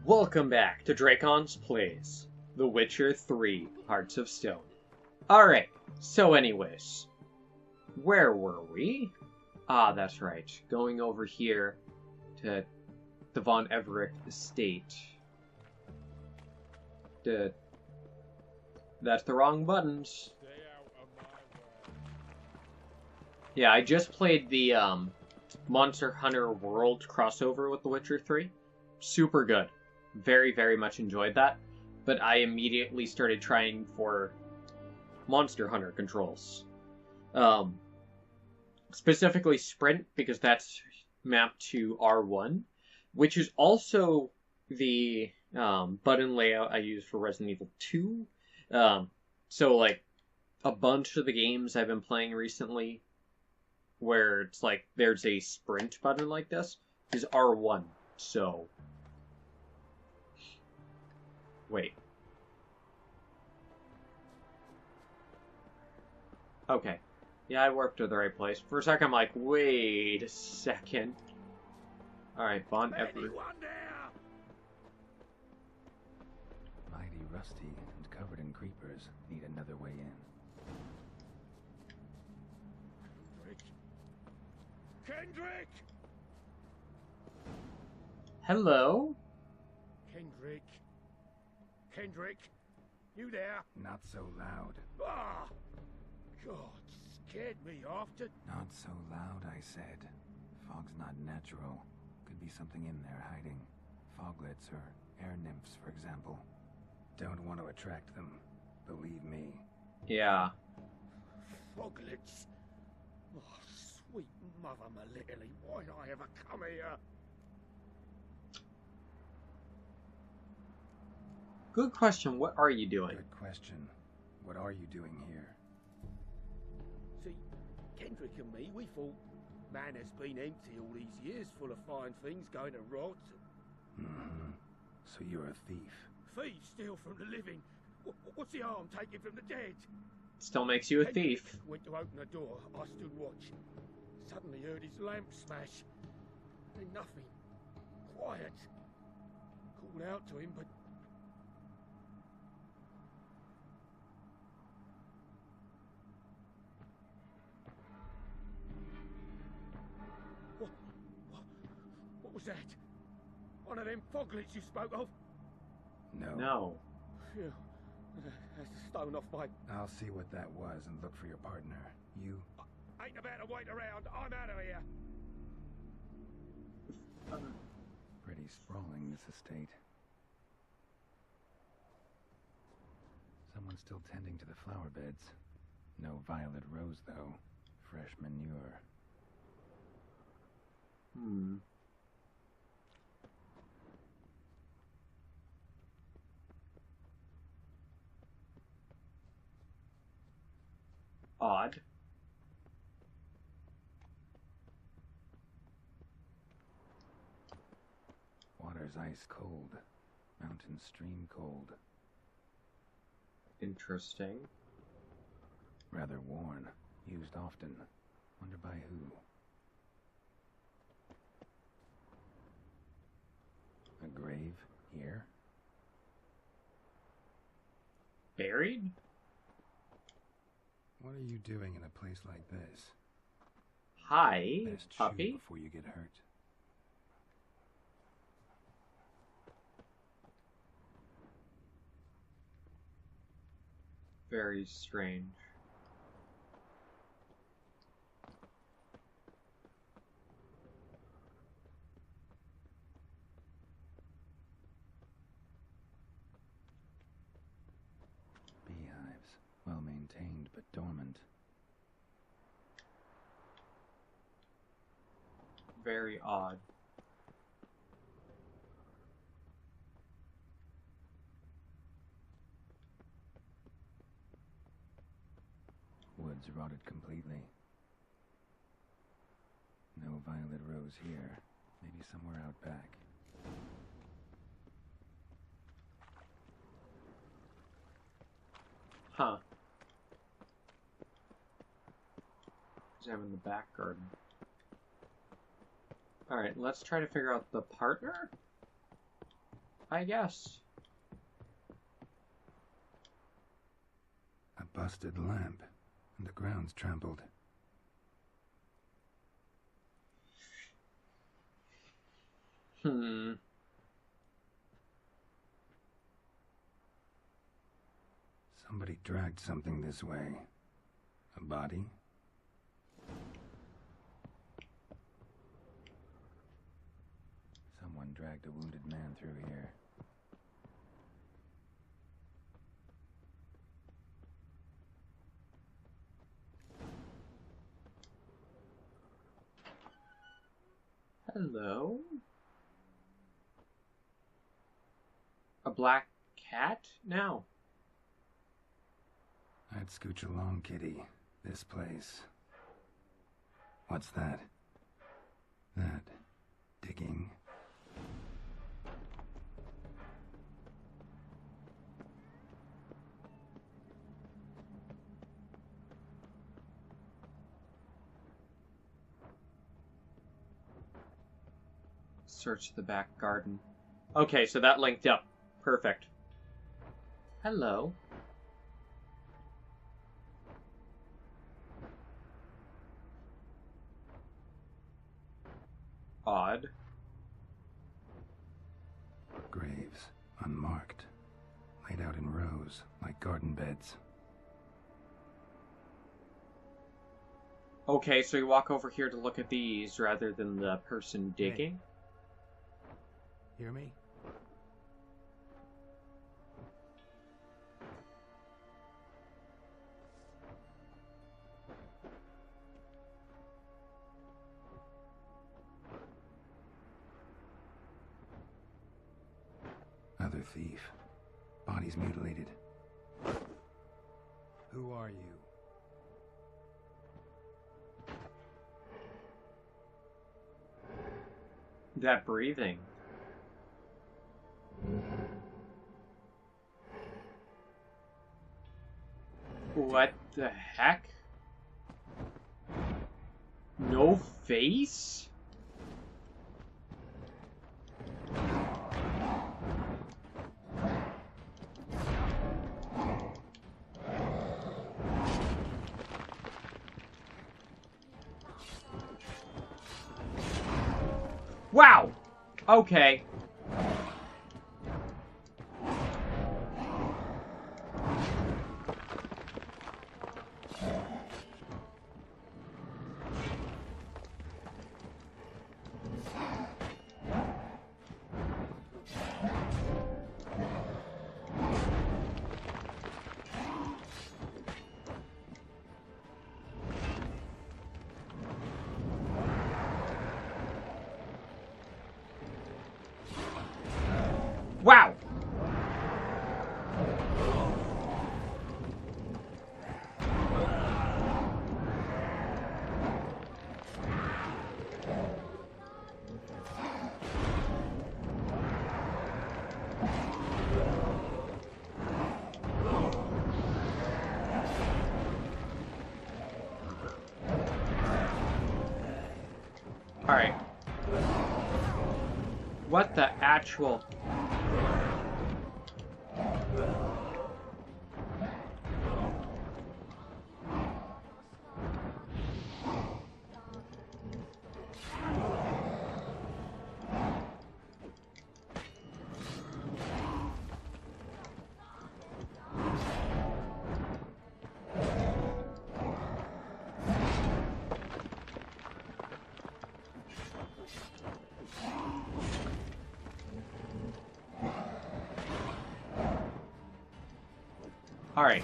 Welcome back to Dracon's Plays, The Witcher 3, Hearts of Stone. Alright, so anyways, where were we? Ah, that's right, going over here to the Von Everec estate. That's the wrong buttons. Yeah, I just played the Monster Hunter World crossover with The Witcher 3. Super good. Very, very much enjoyed that. But I immediately started trying for Monster Hunter controls. Specifically Sprint, because that's mapped to R1, which is also the button layout I use for Resident Evil 2. So, like, a bunch of the games I've been playing recently, where it's like there's a sprint button like this, is R1. So, wait. Okay. Yeah, I warped to the right place. For a second, I'm like, wait a second. Alright, Von Everec. Mighty rusty and covered in creepers need another way in. Kendrick! Hello? Kendrick? Kendrick? You there? Not so loud. Ah! God, scared me after. Not so loud, I said. Fog's not natural. Could be something in there hiding. Foglets or air nymphs, for example. Don't want to attract them. Believe me. Yeah. Foglets? Oh, sweet mother Malilly, why did I ever come here? Good question. What are you doing? Good question. What are you doing here? See, Kendrick and me, we thought man has been empty all these years, full of fine things going to rot. Mm-hmm. So you're a thief. Thieves steal from the living. What's the harm taking from the dead? Still makes you a thief. Went to open the door. I stood watch. Suddenly heard his lamp smash. Then nothing. Quiet. Called out to him, but what was that? One of them foglets you spoke of? No. No. Phew. That's the stone off my... I'll see what that was and look for your partner. You? Ain't about to wait around. I'm out of here. Pretty sprawling, this estate. Someone's still tending to the flower beds. No violet rose, though. Fresh manure. Odd. Water's ice cold. Mountain stream cold. Interesting. Rather worn. Used often. Wonder by who? A grave here? Buried? What are you doing in a place like this? Hi, Best chew puppy. before you get hurt. Very strange. Beehives. Well maintained, but dormant. Very odd. Woods rotted completely. No violet rose here. Maybe somewhere out back. Huh. Examine the back garden. Alright, let's try to figure out the partner? I guess. A busted lamp, and the ground's trampled. Somebody dragged something this way. A body? Someone dragged a wounded man through here. Hello? A black cat? Now. I'd scooch along, kitty. This place. What's that? That. Digging. Search the back garden. Okay, so that linked up. Perfect. Hello. Odd. Graves, unmarked. Laid out in rows, like garden beds. Okay, so you walk over here to look at these rather than the person digging? Hear me? Other thief. Body's mutilated. Who are you? That breathing. What the heck? No face? Wow! Okay. Wow! Alright. What the actual... Alright.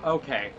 Okay.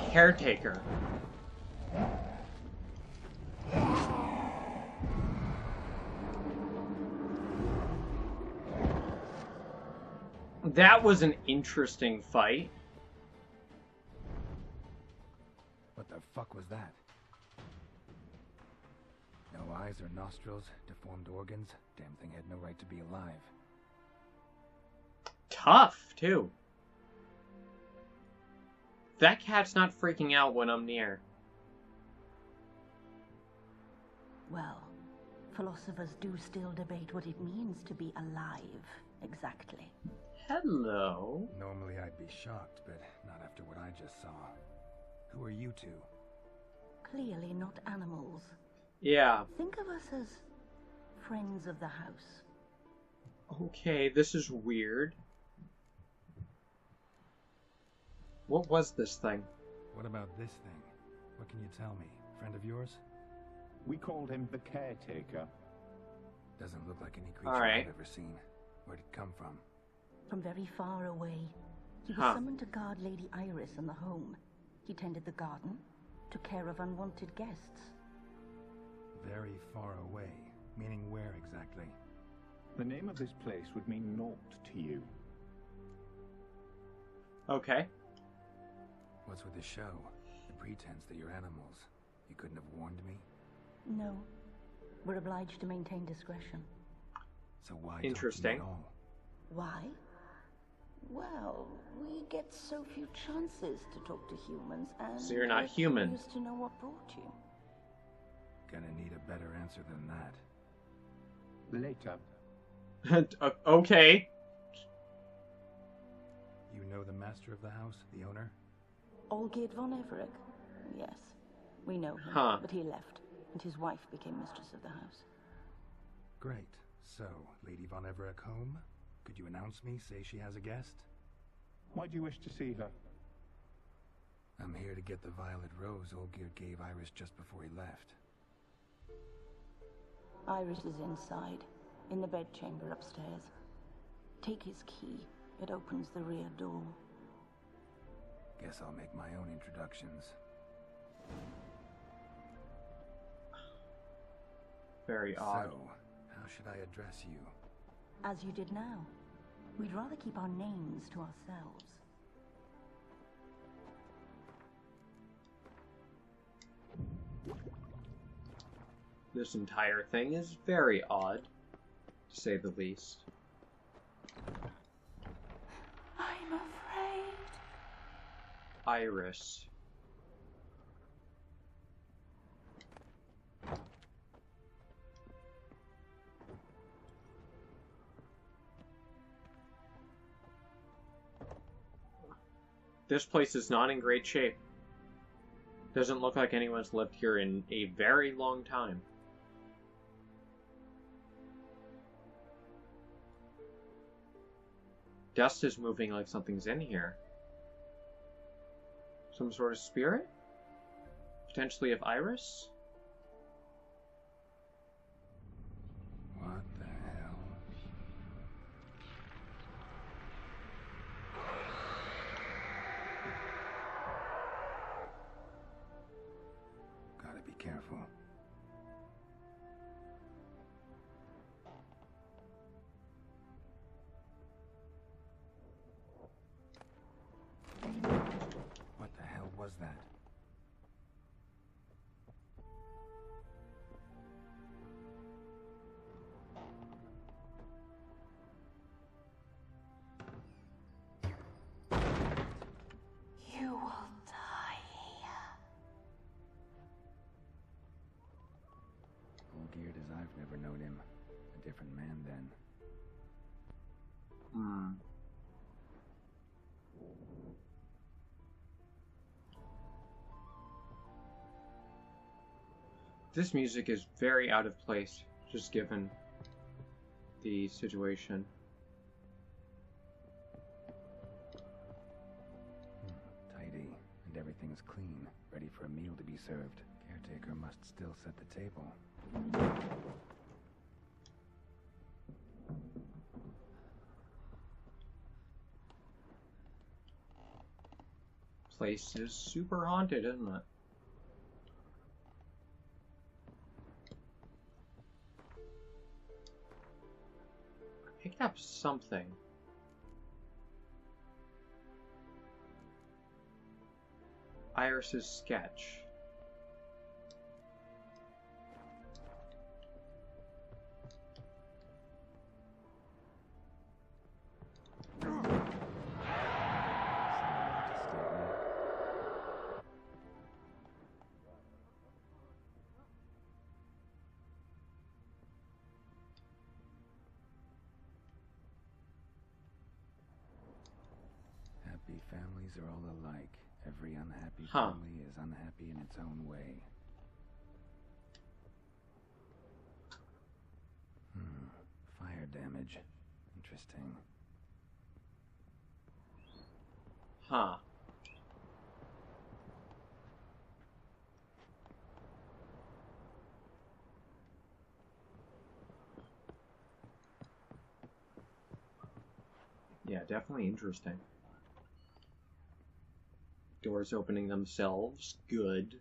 Caretaker. That was an interesting fight. What the fuck was that? No eyes or nostrils, deformed organs. Damn thing had no right to be alive. Tough, too. That cat's not freaking out when I'm near. Well, philosophers do still debate what it means to be alive, exactly. Hello. Normally I'd be shocked, but not after what I just saw. Who are you two? Clearly not animals. Yeah. Think of us as friends of the house. Okay, this is weird. What was this thing? What about this thing? What can you tell me? Friend of yours? We called him the Caretaker. Doesn't look like any creature All right. I've ever seen. Where'd it come from? From very far away. He was Huh. summoned to guard Lady Iris and the home. He tended the garden, took care of unwanted guests. Very far away. Meaning where exactly? The name of this place would mean naught to you. Okay. What's with the show? The pretense that you're animals. You couldn't have warned me? No. We're obliged to maintain discretion. So why Interesting. talk to me at all? Why? Well, we get so few chances to talk to humans, and So you're not we're human. curious to know what brought you. Gonna need a better answer than that. Later. Okay. You know the master of the house, the owner? Olgierd von Everec? Yes. We know him, Huh. but he left, and his wife became mistress of the house. Great. So, Lady von Everec home? Could you announce me, say she has a guest? Why do you wish to see her? I'm here to get the violet rose Olgierd gave Iris just before he left. Iris is inside, in the bedchamber upstairs. Take his key. It opens the rear door. Guess I'll make my own introductions. Very odd. So, how should I address you? As you did now. We'd rather keep our names to ourselves. This entire thing is very odd, to say the least. I'm afraid. Iris. This place is not in great shape. Doesn't look like anyone's lived here in a very long time. Dust is moving like something's in here. Some sort of spirit? Potentially of Iris? What the hell? Gotta be careful. What the hell was that? You will die here. Olgierd as I've never known him. A different man then. Hmm. This music is very out of place, just given the situation. Tidy, and everything's clean, ready for a meal to be served. Caretaker must still set the table. place is super haunted, isn't it? I picked up something. Iris's sketch. Happy families are all alike. Every unhappy Huh. family is unhappy in its own way. Fire damage. Interesting. Huh. Yeah, definitely interesting. Doors opening themselves. Good.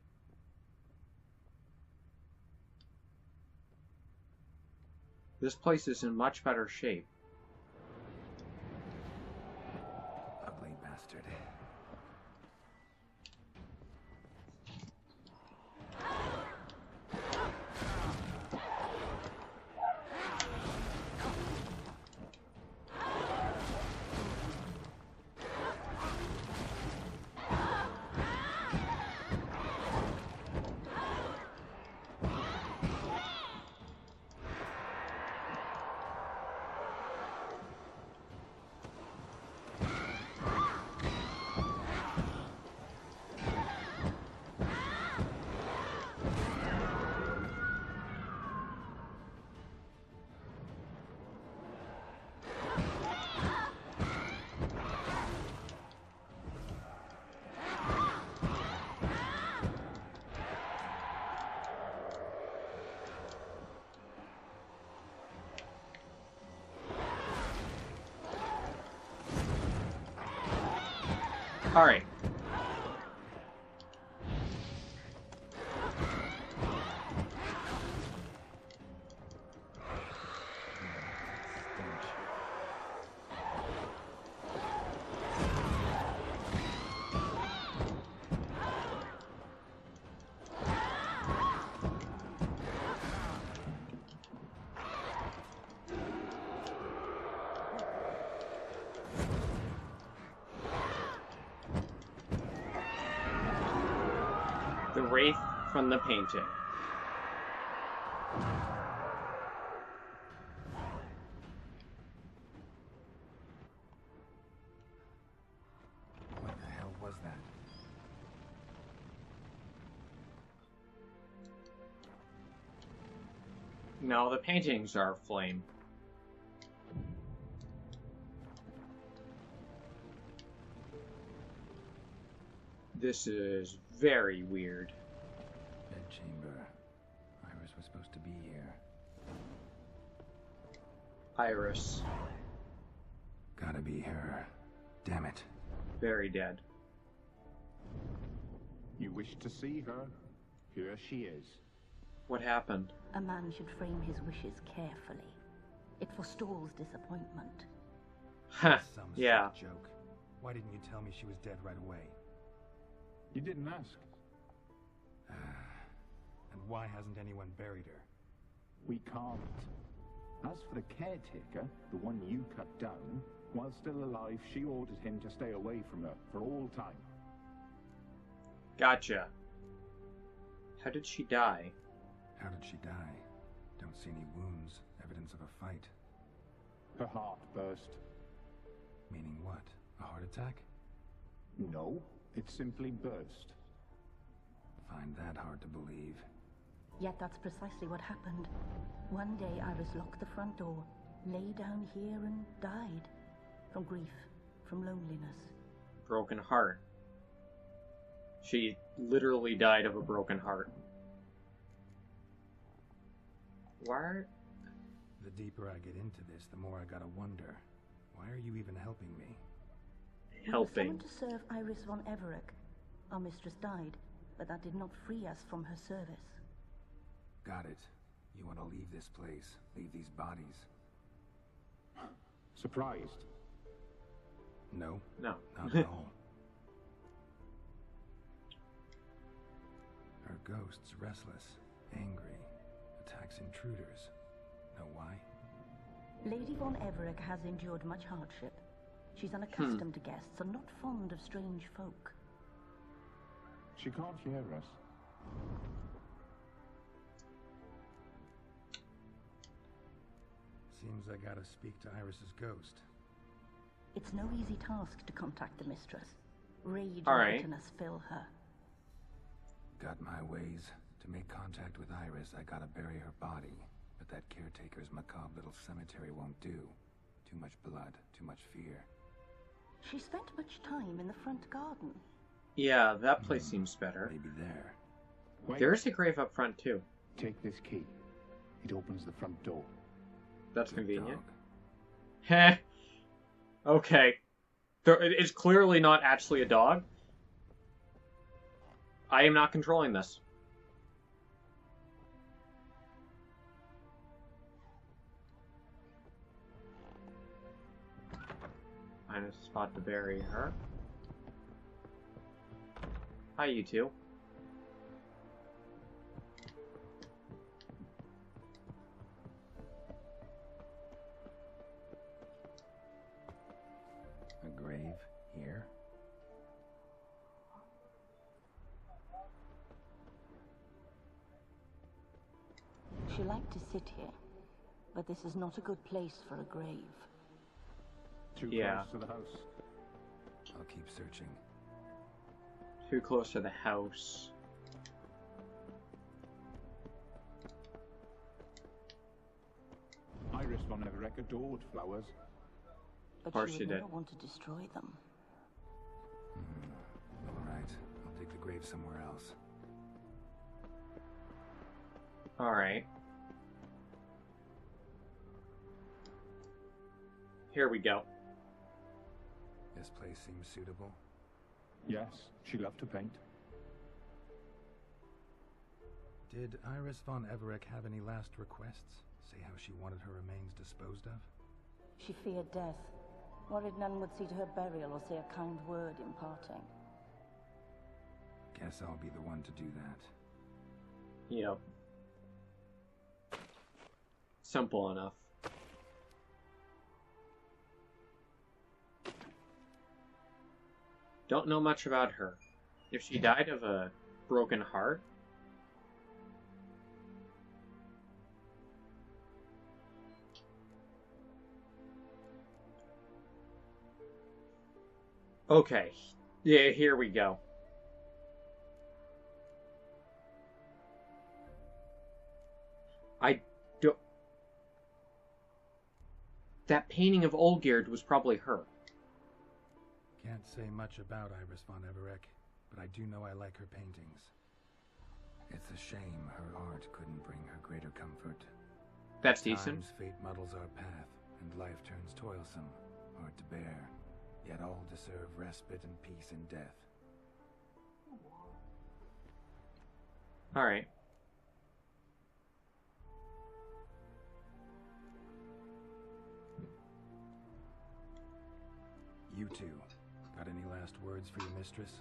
This place is in much better shape. Ugly bastard. Alright. The Wraith from the painting. What the hell was that? No, the paintings are flame. This is very weird. Bedchamber. Iris was supposed to be here. Iris. Gotta be her. Damn it. Very dead. You wish to see her? Here she is. What happened? A man should frame his wishes carefully. It forestalls disappointment. Ha, Some yeah. sick joke. Why didn't you tell me she was dead right away? You didn't ask. And why hasn't anyone buried her? We can't. As for the caretaker, the one you cut down, while still alive, she ordered him to stay away from her for all time. Gotcha. How did she die? How did she die? Don't see any wounds. Evidence of a fight. Her heart burst. Meaning what? A heart attack? No, it simply burst. Find that hard to believe. Yet that's precisely what happened. One day Iris locked the front door, lay down here and died. From grief, from loneliness. Broken heart. She literally died of a broken heart. Why? The deeper I get into this, the more I gotta wonder. Why are you even helping me? Helping. Someone to serve Iris von Everec, Our mistress died, but that did not free us from her service. Got it. You want to leave this place, leave these bodies? Surprised? No, No. not at all. Her ghost's restless, angry, attacks intruders. Know why? Lady von Everec has endured much hardship. She's unaccustomed to guests and not fond of strange folk. She can't hear us. Seems I gotta speak to Iris's ghost. It's no easy task to contact the mistress. Rage All and right. bitterness fill her. Got my ways. To make contact with Iris, I gotta bury her body. But that caretaker's macabre little cemetery won't do. Too much blood, too much fear. She spent much time in the front garden. Yeah, that place seems better. Maybe there. Wait, There's a grave up front, too. take this key. It opens the front door. That's Good convenient. dog. Heh. Okay. It's clearly not actually a dog. I am not controlling this. Find a spot to bury her. Hi, you two. A grave here. She liked to sit here, but this is not a good place for a grave. Too Yeah. close to the house. I'll keep searching. Too close to the house. Iris von Everec adored flowers. But course she she would did. never want to destroy them. Alright, I'll take the grave somewhere else. Alright. Here we go. This place seems suitable. Yes, she loved to paint. Did Iris von Everec have any last requests? Say how she wanted her remains disposed of? She feared death, worried none would see to her burial or say a kind word in parting. Guess I'll be the one to do that. Yep. Simple enough. Don't know much about her. If she died of a broken heart, okay. Yeah, here we go. I don't... That painting of Olgerd was probably her. Can't say much about Iris von Everec, but I do know I like her paintings. It's a shame her art couldn't bring her greater comfort. That's decent. Times fate muddles our path, and life turns toilsome, hard to bear. Yet all deserve respite and peace in death. Alright. You two, got any last words for your mistress?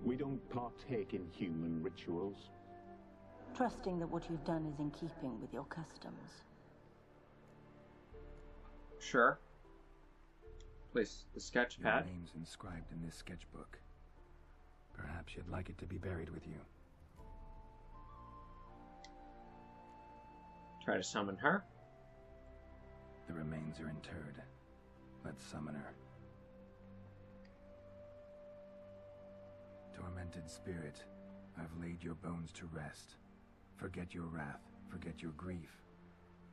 We don't partake in human rituals. Trusting that what you've done is in keeping with your customs. Sure. Place the sketch Your pad. name's inscribed in this sketchbook. Perhaps you'd like it to be buried with you. Try to summon her. The remains are interred. Let's summon her. Tormented spirit, I've laid your bones to rest. Forget your wrath, forget your grief.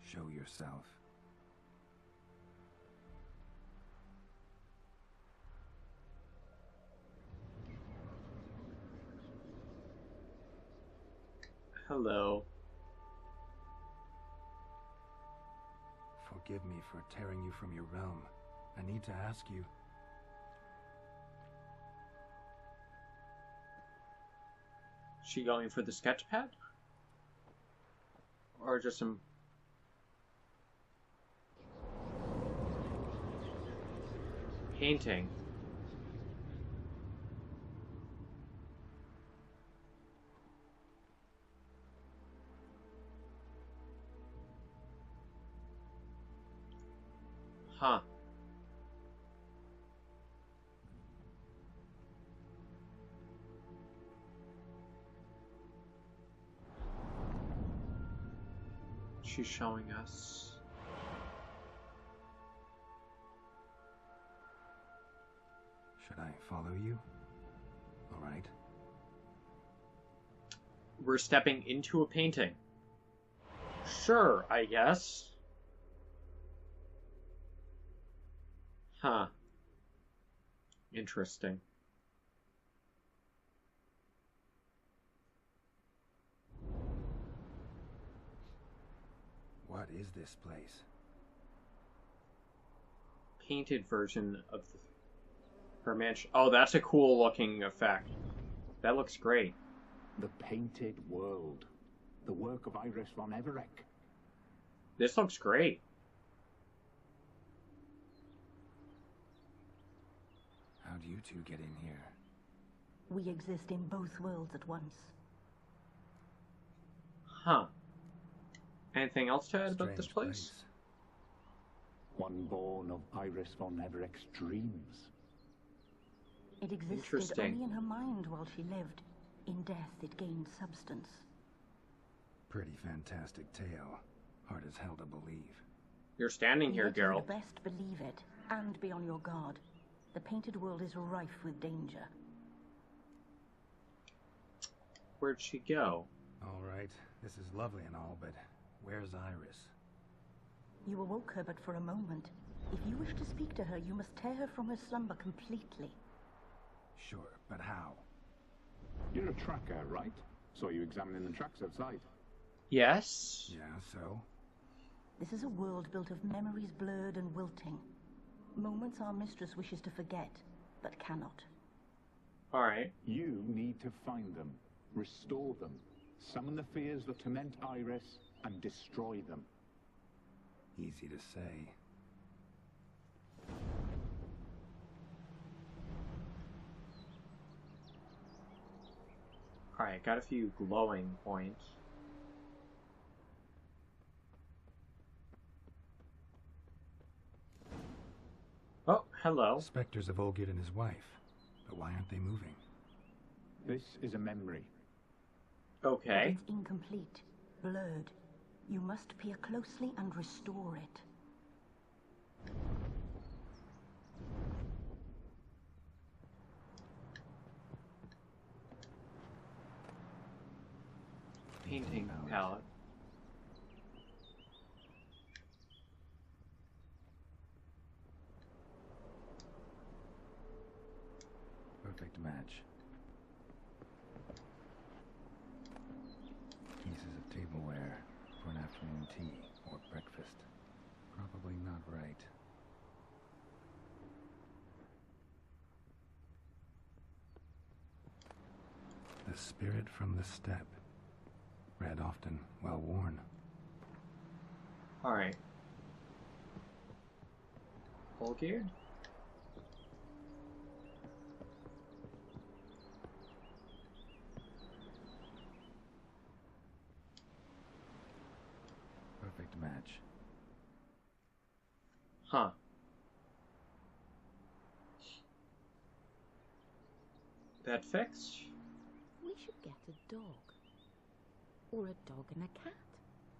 Show yourself. Hello. Forgive me for tearing you from your realm. I need to ask you, She going for the sketch pad? Or just some... painting? Huh. She's showing us. Should I follow you? All right. We're stepping into a painting. Sure, I guess. Huh. Interesting. What is this place? Painted version of her mansion. Oh, that's a cool looking effect. That looks great. The Painted World. The work of Iris von Everec. This looks great. How do you two get in here? We exist in both worlds at once. Huh. Anything else to add about this Strange place? One born of Iris von Everec's dreams. It existed Interesting. only in her mind while she lived. In death, it gained substance. Pretty fantastic tale. Hard as hell to believe. You're standing here, Yet Geralt. you'd best believe it, and be on your guard. The painted world is rife with danger. Where'd she go? All right, this is lovely and all, but where's Iris? You awoke her but for a moment. If you wish to speak to her, you must tear her from her slumber completely. Sure, but how? You're a tracker, right? Saw you examining the tracks outside. Yes? Yeah, so? This is a world built of memories blurred and wilting. Moments our mistress wishes to forget, but cannot. Alright. You need to find them, restore them, summon the fears that torment Iris, and destroy them. Easy to say. Alright, got a few glowing points. Oh, hello. Spectres of Olgid and his wife. But why aren't they moving? This is a memory. Okay. It's incomplete, blurred. You must peer closely and restore it. Painting palette. Perfect match. Pieces of tableware for an afternoon tea or breakfast. Probably not right. The spirit from the steppe. Red often, well worn. Alright. All geared? Perfect match. Huh. That fixed? We should get a dog. Or a dog and a cat.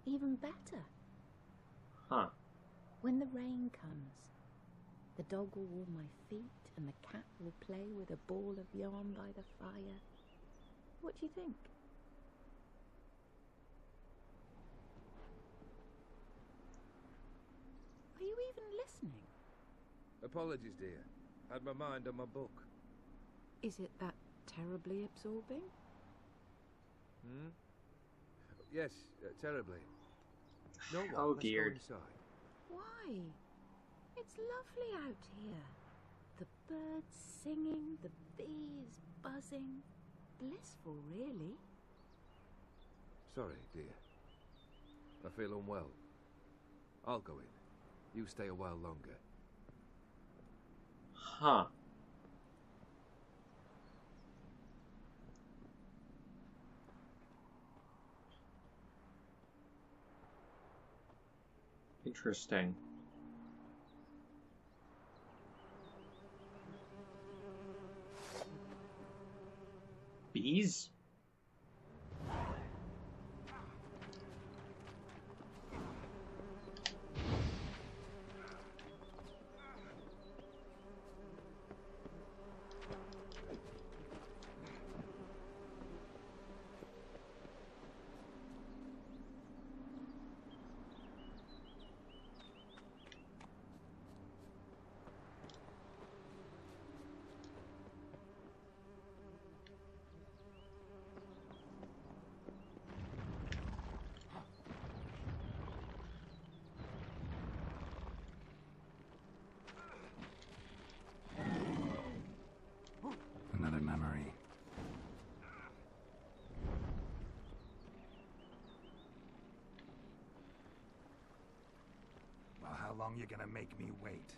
Even better. Huh. When the rain comes, the dog will warm my feet and the cat will play with a ball of yarn by the fire. What do you think? Are you even listening? Apologies, dear. Had my mind on my book. Is it that terribly absorbing? Hmm? Yes, terribly. No one. Oh, Let's go geared. inside. Why? It's lovely out here. The birds singing, the bees buzzing. Blissful, really. Sorry, dear. I feel unwell. I'll go in. You stay a while longer. Huh. Interesting. Bees? Another memory. Well, how long you gonna make me wait?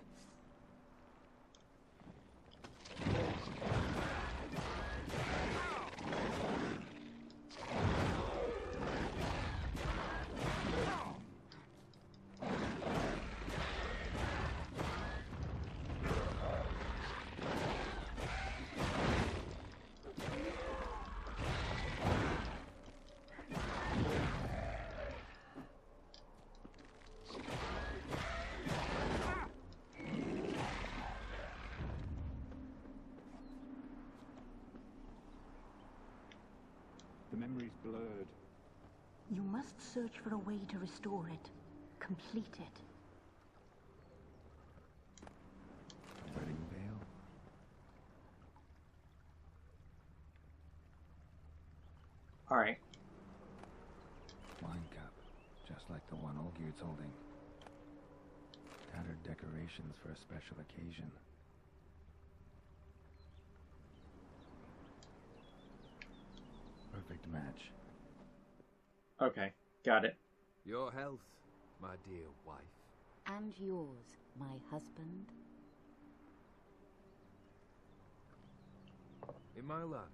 The memory's blurred. You must search for a way to restore it. Complete it. Wedding veil? Alright. Wine cup, just like the one Olgierd's holding. Tattered decorations for a special occasion. Perfect match. Okay, got it. Your health, my dear wife. And yours, my husband. In my land,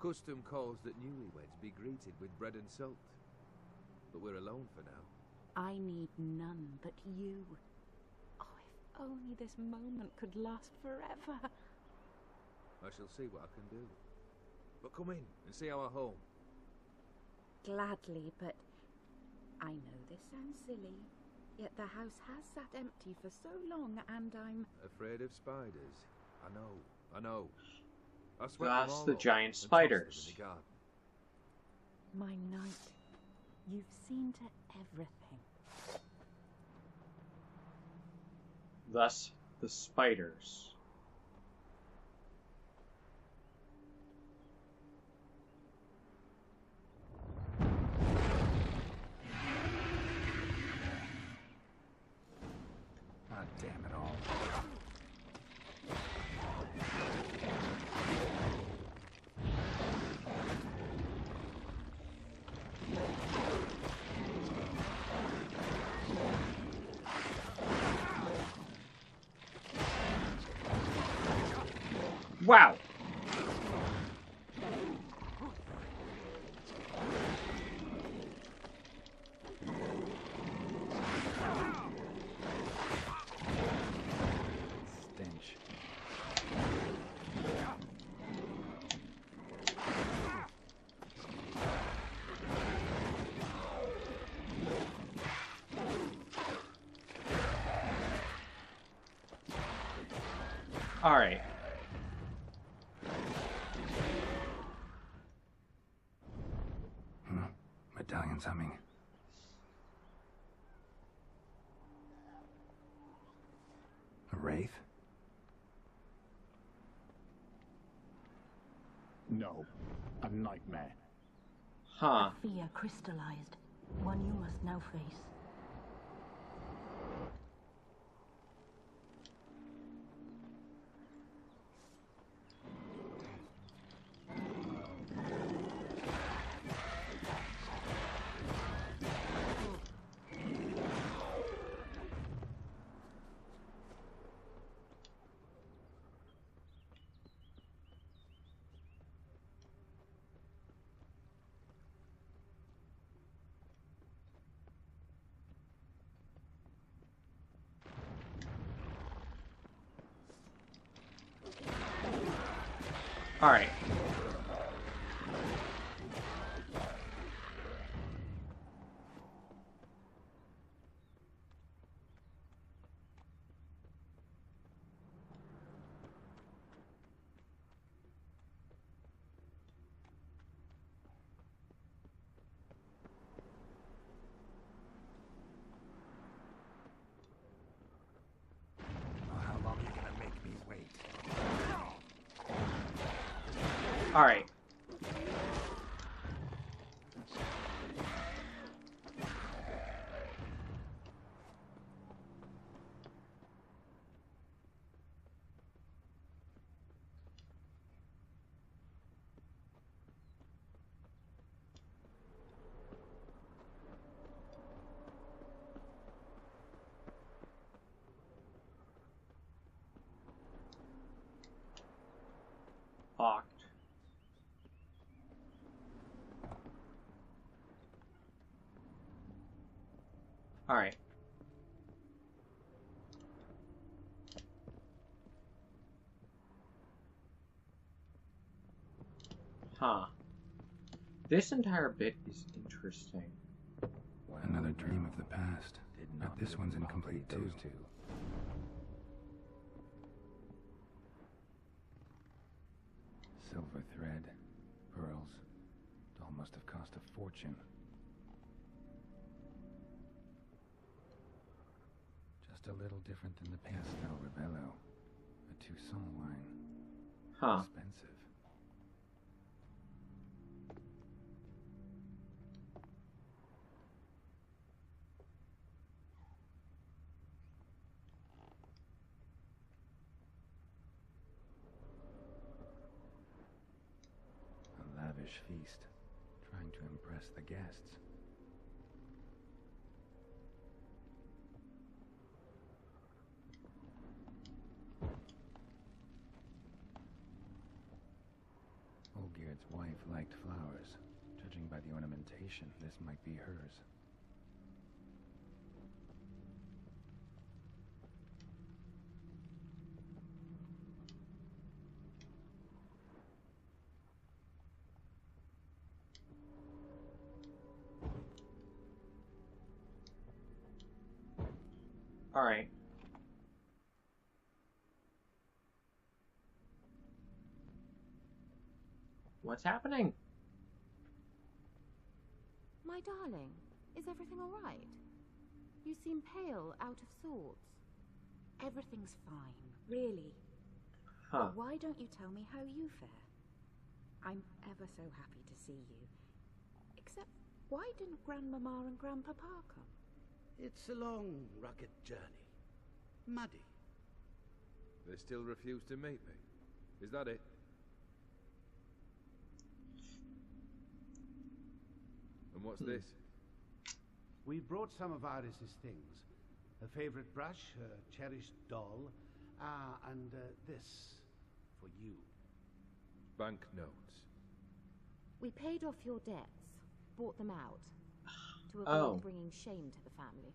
custom calls that newlyweds be greeted with bread and salt. But we're alone for now. I need none but you. Oh, if only this moment could last forever. I shall see what I can do. But come in and see our home. Gladly, but I know this sounds silly, yet the house has sat empty for so long, and I'm Afraid of spiders. I know. I swept them That's all the up giant and tossed them spiders. in the garden. my knight. You've seen to everything. Thus, the spiders. Ah, damn it all. Wow! Stench. Alright. Medallion's humming. A wraith? No, a nightmare. Huh. Fear crystallized. One you must now face. Alright. How long are you gonna make me wait? Alright. Locked. Alright. Huh. This entire bit is interesting. Another dream of the past. But this one's incomplete too. Silver thread, pearls. It all must have cost a fortune. Just a little different than the past. Castel Rebello, a Toussaint wine. Huh. Expensive. A lavish feast, trying to impress the guests. Olgierd's wife liked flowers. Judging by the ornamentation, this might be hers. Alright. What's happening? My darling, is everything all right? You seem pale, out of sorts. Everything's fine, really. Huh. But why don't you tell me how you fare? I'm ever so happy to see you. Except, why didn't Grandmama and Grandpapa come? It's a long, rugged journey. Muddy. They still refuse to meet me. Is that it? And what's this? We brought some of Iris's things. Her favorite brush, her cherished doll, and this for you. Banknotes. We paid off your debts, bought them out, to avoid Oh. bringing shame to the family.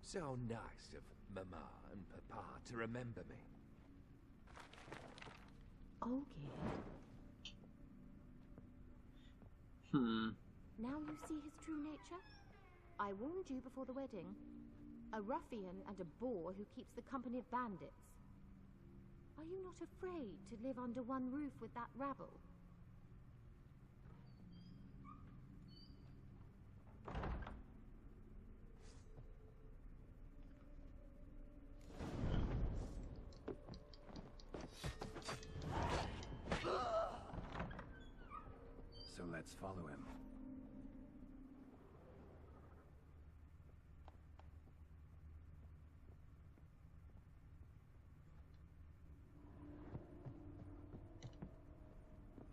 So nice of Mama and Papa to remember me. Olgierd, now you see his true nature? I warned you before the wedding. A ruffian and a boor who keeps the company of bandits. Are you not afraid to live under one roof with that rabble? So let's follow him.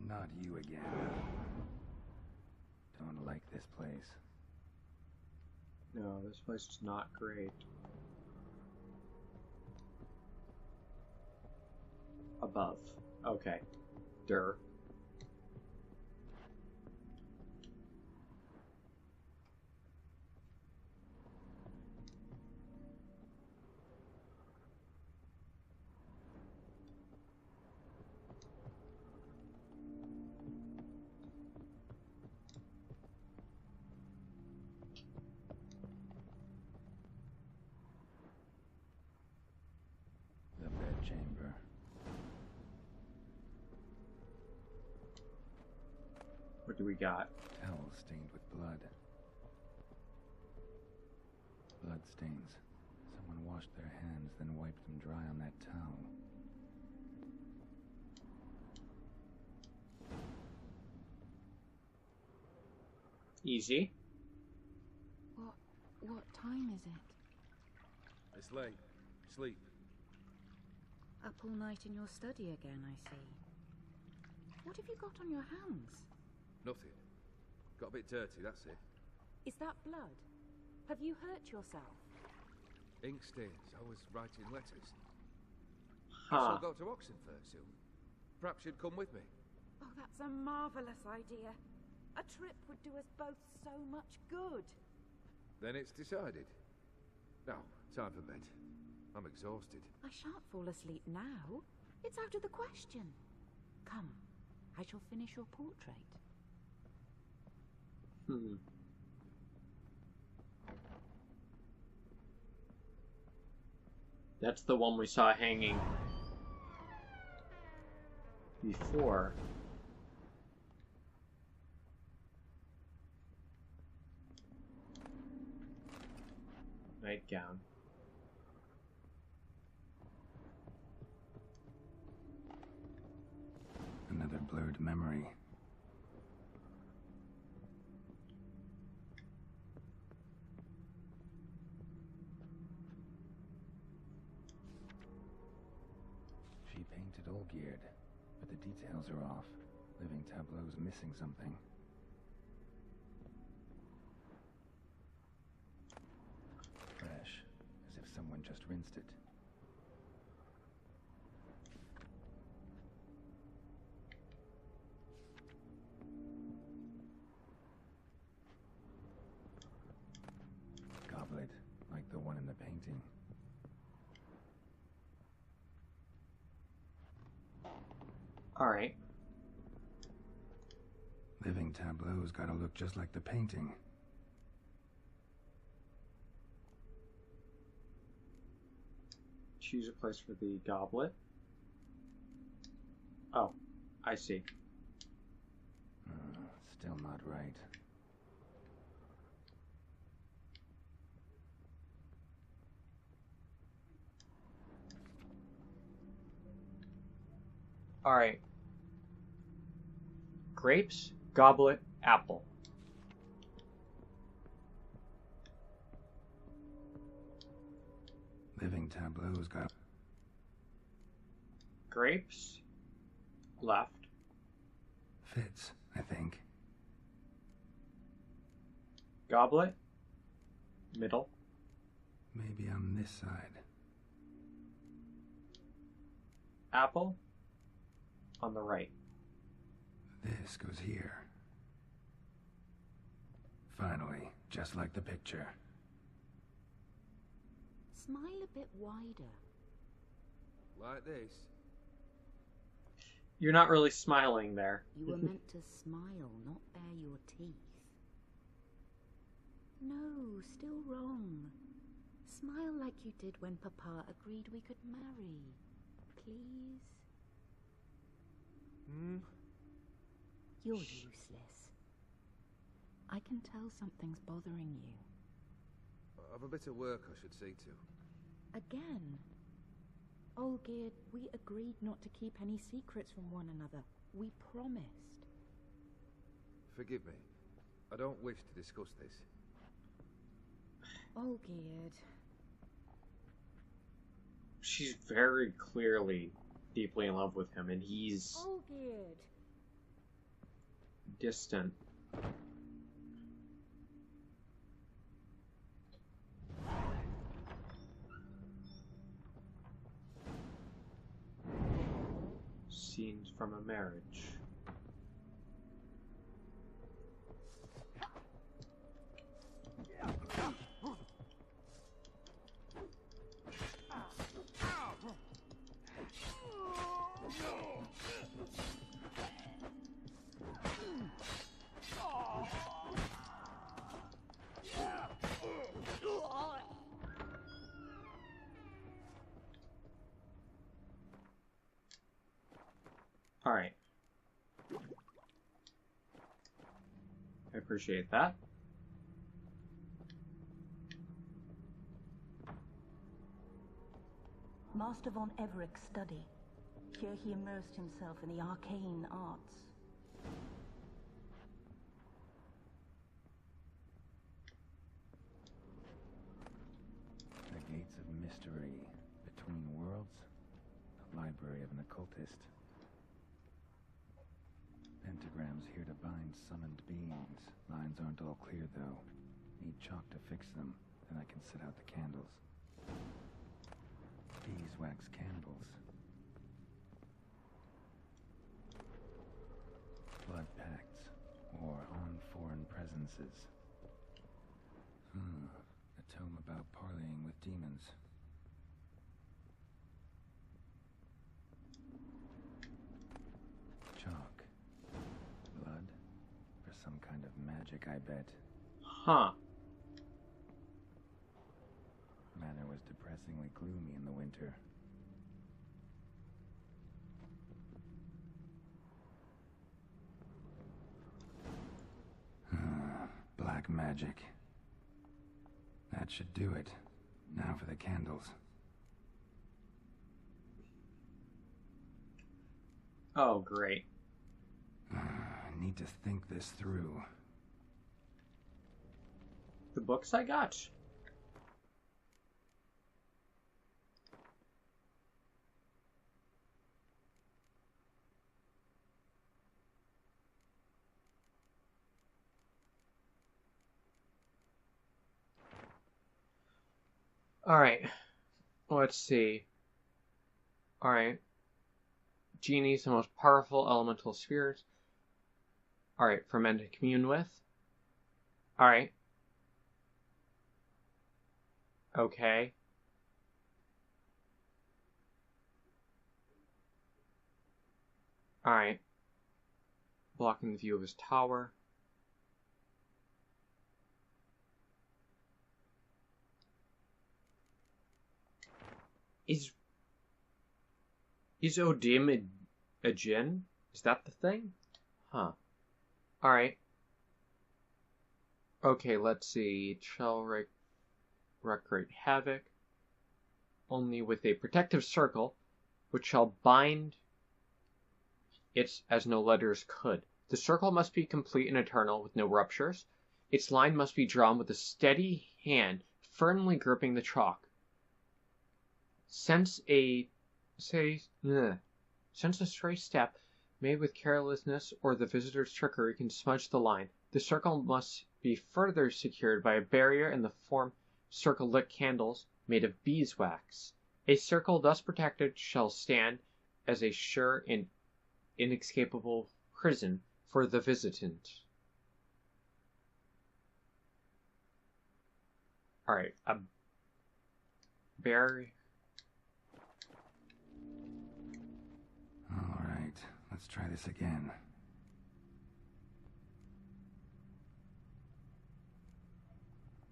Not you again. Don't like this place. No, this place is not great. Above. Okay. Dur. What do we got? Towel stained with blood. Blood stains. Someone washed their hands, then wiped them dry on that towel. Easy. What time is it? It's late. Sleep. Up all night in your study again, I see. What have you got on your hands? Nothing. Got a bit dirty, that's it. Is that blood? Have you hurt yourself? Ink stains. I was writing letters. Huh. Still go to Oxenfurt soon. Perhaps you'd come with me. Oh, that's a marvellous idea. A trip would do us both so much good. Then it's decided. Now, time for bed. I'm exhausted. I shan't fall asleep now. It's out of the question. Come, I shall finish your portrait. That's the one we saw hanging before. Nightgown. Another blurred memory. She painted Olgierd, but the details are off. Living tableau's missing something. Fresh, as if someone just rinsed it. Goblet, like the one in the painting. Alright. Living tableau's gotta look just like the painting. Choose a place for the goblet. Oh, I see. Still not right. Alright. Grapes, goblet, apple. Living tableau's got... Grapes, left. Fits, I think. Goblet, middle. Maybe on this side. Apple, on the right. This goes here. Finally, just like the picture. Smile a bit wider. Like this. You're not really smiling there. You were meant to smile, not bare your teeth. No, still wrong. Smile like you did when Papa agreed we could marry. Please? You're useless. I can tell something's bothering you. I've a bit of work I should see to. Again? Olgierd, we agreed not to keep any secrets from one another. We promised. Forgive me. I don't wish to discuss this. Olgierd. She's very clearly deeply in love with him, and he's Olgierd. distant. Scenes from a marriage. All right. I appreciate that. Master von Everec's study. Here he immersed himself in the arcane arts. The gates of mystery between worlds. The library of an occultist. Pentagrams here to bind summoned beings. Lines aren't all clear though. Need chalk to fix them, then I can set out the candles. Beeswax candles. Blood pacts, or on foreign presences. A tome about parleying with demons. Chalk. Blood? For some kind of magic, I bet. Huh. Manor was depressingly gloomy in the winter. Black magic. That should do it. Now for the candles. Oh, great. I need to think this through. The books I got. Alright. Let's see. Alright. Genies, the most powerful elemental spirits. Alright, for men to commune with. Alright. Okay. Alright. Blocking the view of his tower. Is Odim a djinn? Is that the thing? Huh. Alright. Okay, let's see. It shall recreate havoc. Only with a protective circle, which shall bind it as no letters could. The circle must be complete and eternal, with no ruptures. Its line must be drawn with a steady hand, firmly gripping the chalk. Since a stray step made with carelessness or the visitor's trickery can smudge the line, the circle must be further secured by a barrier in the form circle lit candles made of beeswax. A circle thus protected shall stand as a sure and inescapable prison for the visitant. Alright, a barrier. Alright, let's try this again.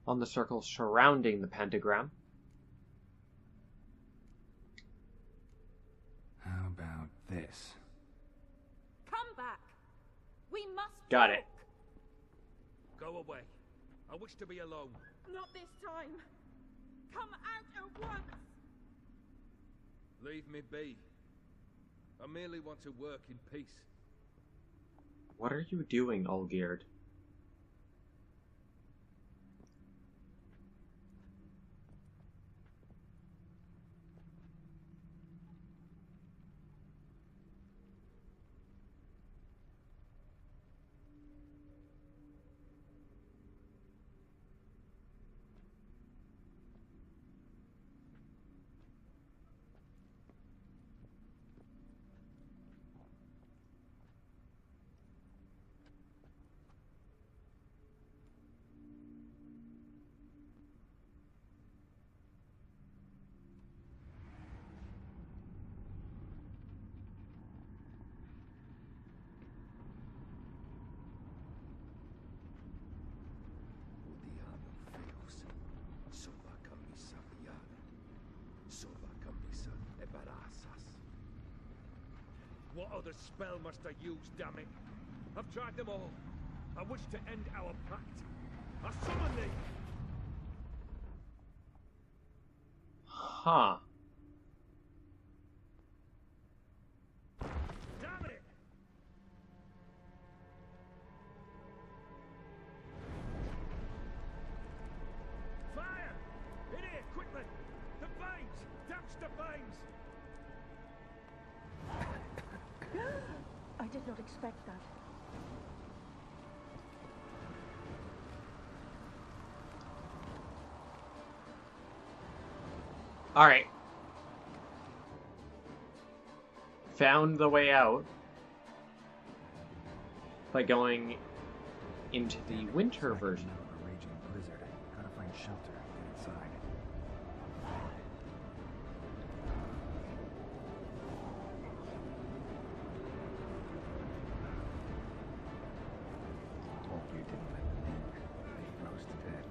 On the circle surrounding the pentagram. How about this? Come back. We must Got talk. it. Go away. I wish to be alone. Not this time. Come out at once. Leave me be. I merely want to work in peace. What are you doing, Olgierd? What other spell must I use, damn it? I've tried them all. I wish to end our pact. I summon thee! Huh. Damn it! Fire! In here, quickly! The veins! Damage the veins! I did not expect that. Alright. Found the way out by going into the winter version. Of a raging blizzard. Gotta find shelter. Get inside. Hope you didn't let them in. They froze to death.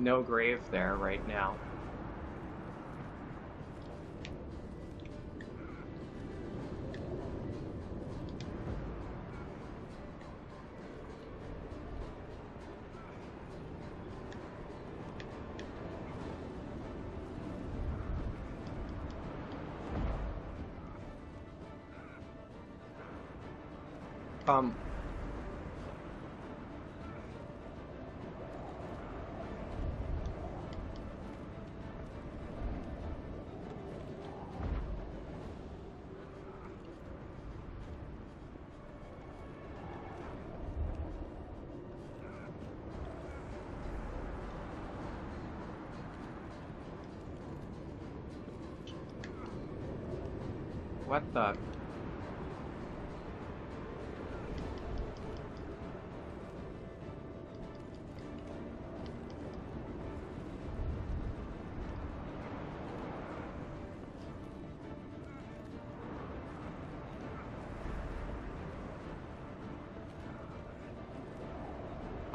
No grave there right now. Um, what the?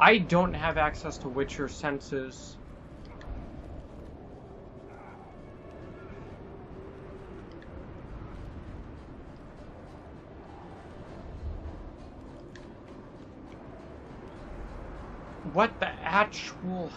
I don't have access to Witcher senses. What the actual...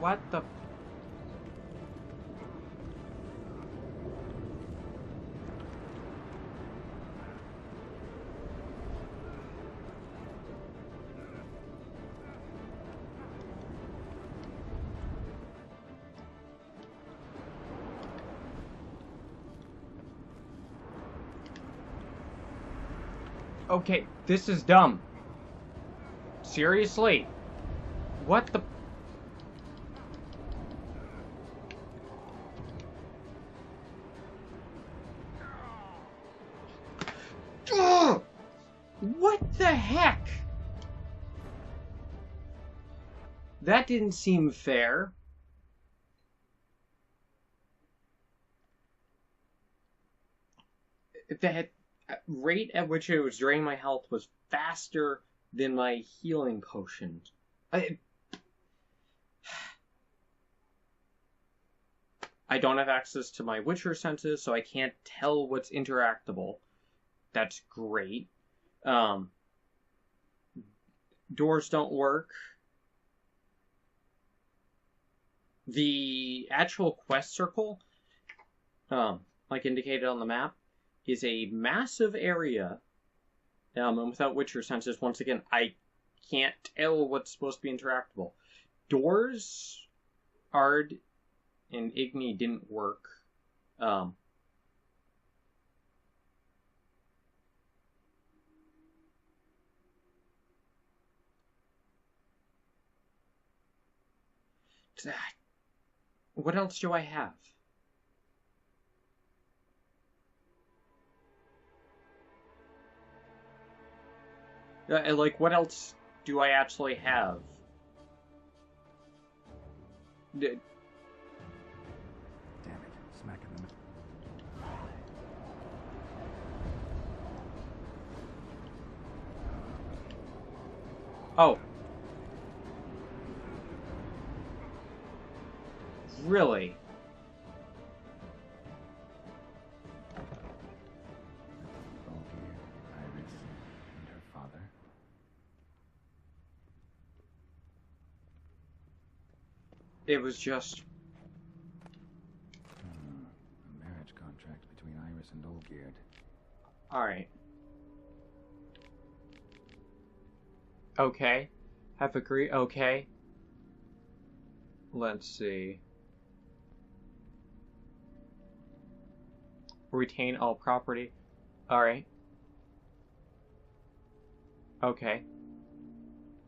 What the... Okay, this is dumb. Seriously? What the... Ugh! What the heck? That didn't seem fair. That rate at which it was draining my health was faster than my healing potion. I don't have access to my Witcher senses, so I can't tell what's interactable. That's great. Doors don't work. The actual quest circle, like indicated on the map, is a massive area. And without Witcher senses, once again, I can't tell what's supposed to be interactable. Doors, Ard, and Igni didn't work. What else do I have? Like, what else do I actually have? Damn it. Smack in the middle. Oh. Really? Olgierd, Iris, and her father. It was just... A marriage contract between Iris and Olgierd. Alright. Okay. Have agreed. Okay. Let's see. Retain all property. Alright. Okay.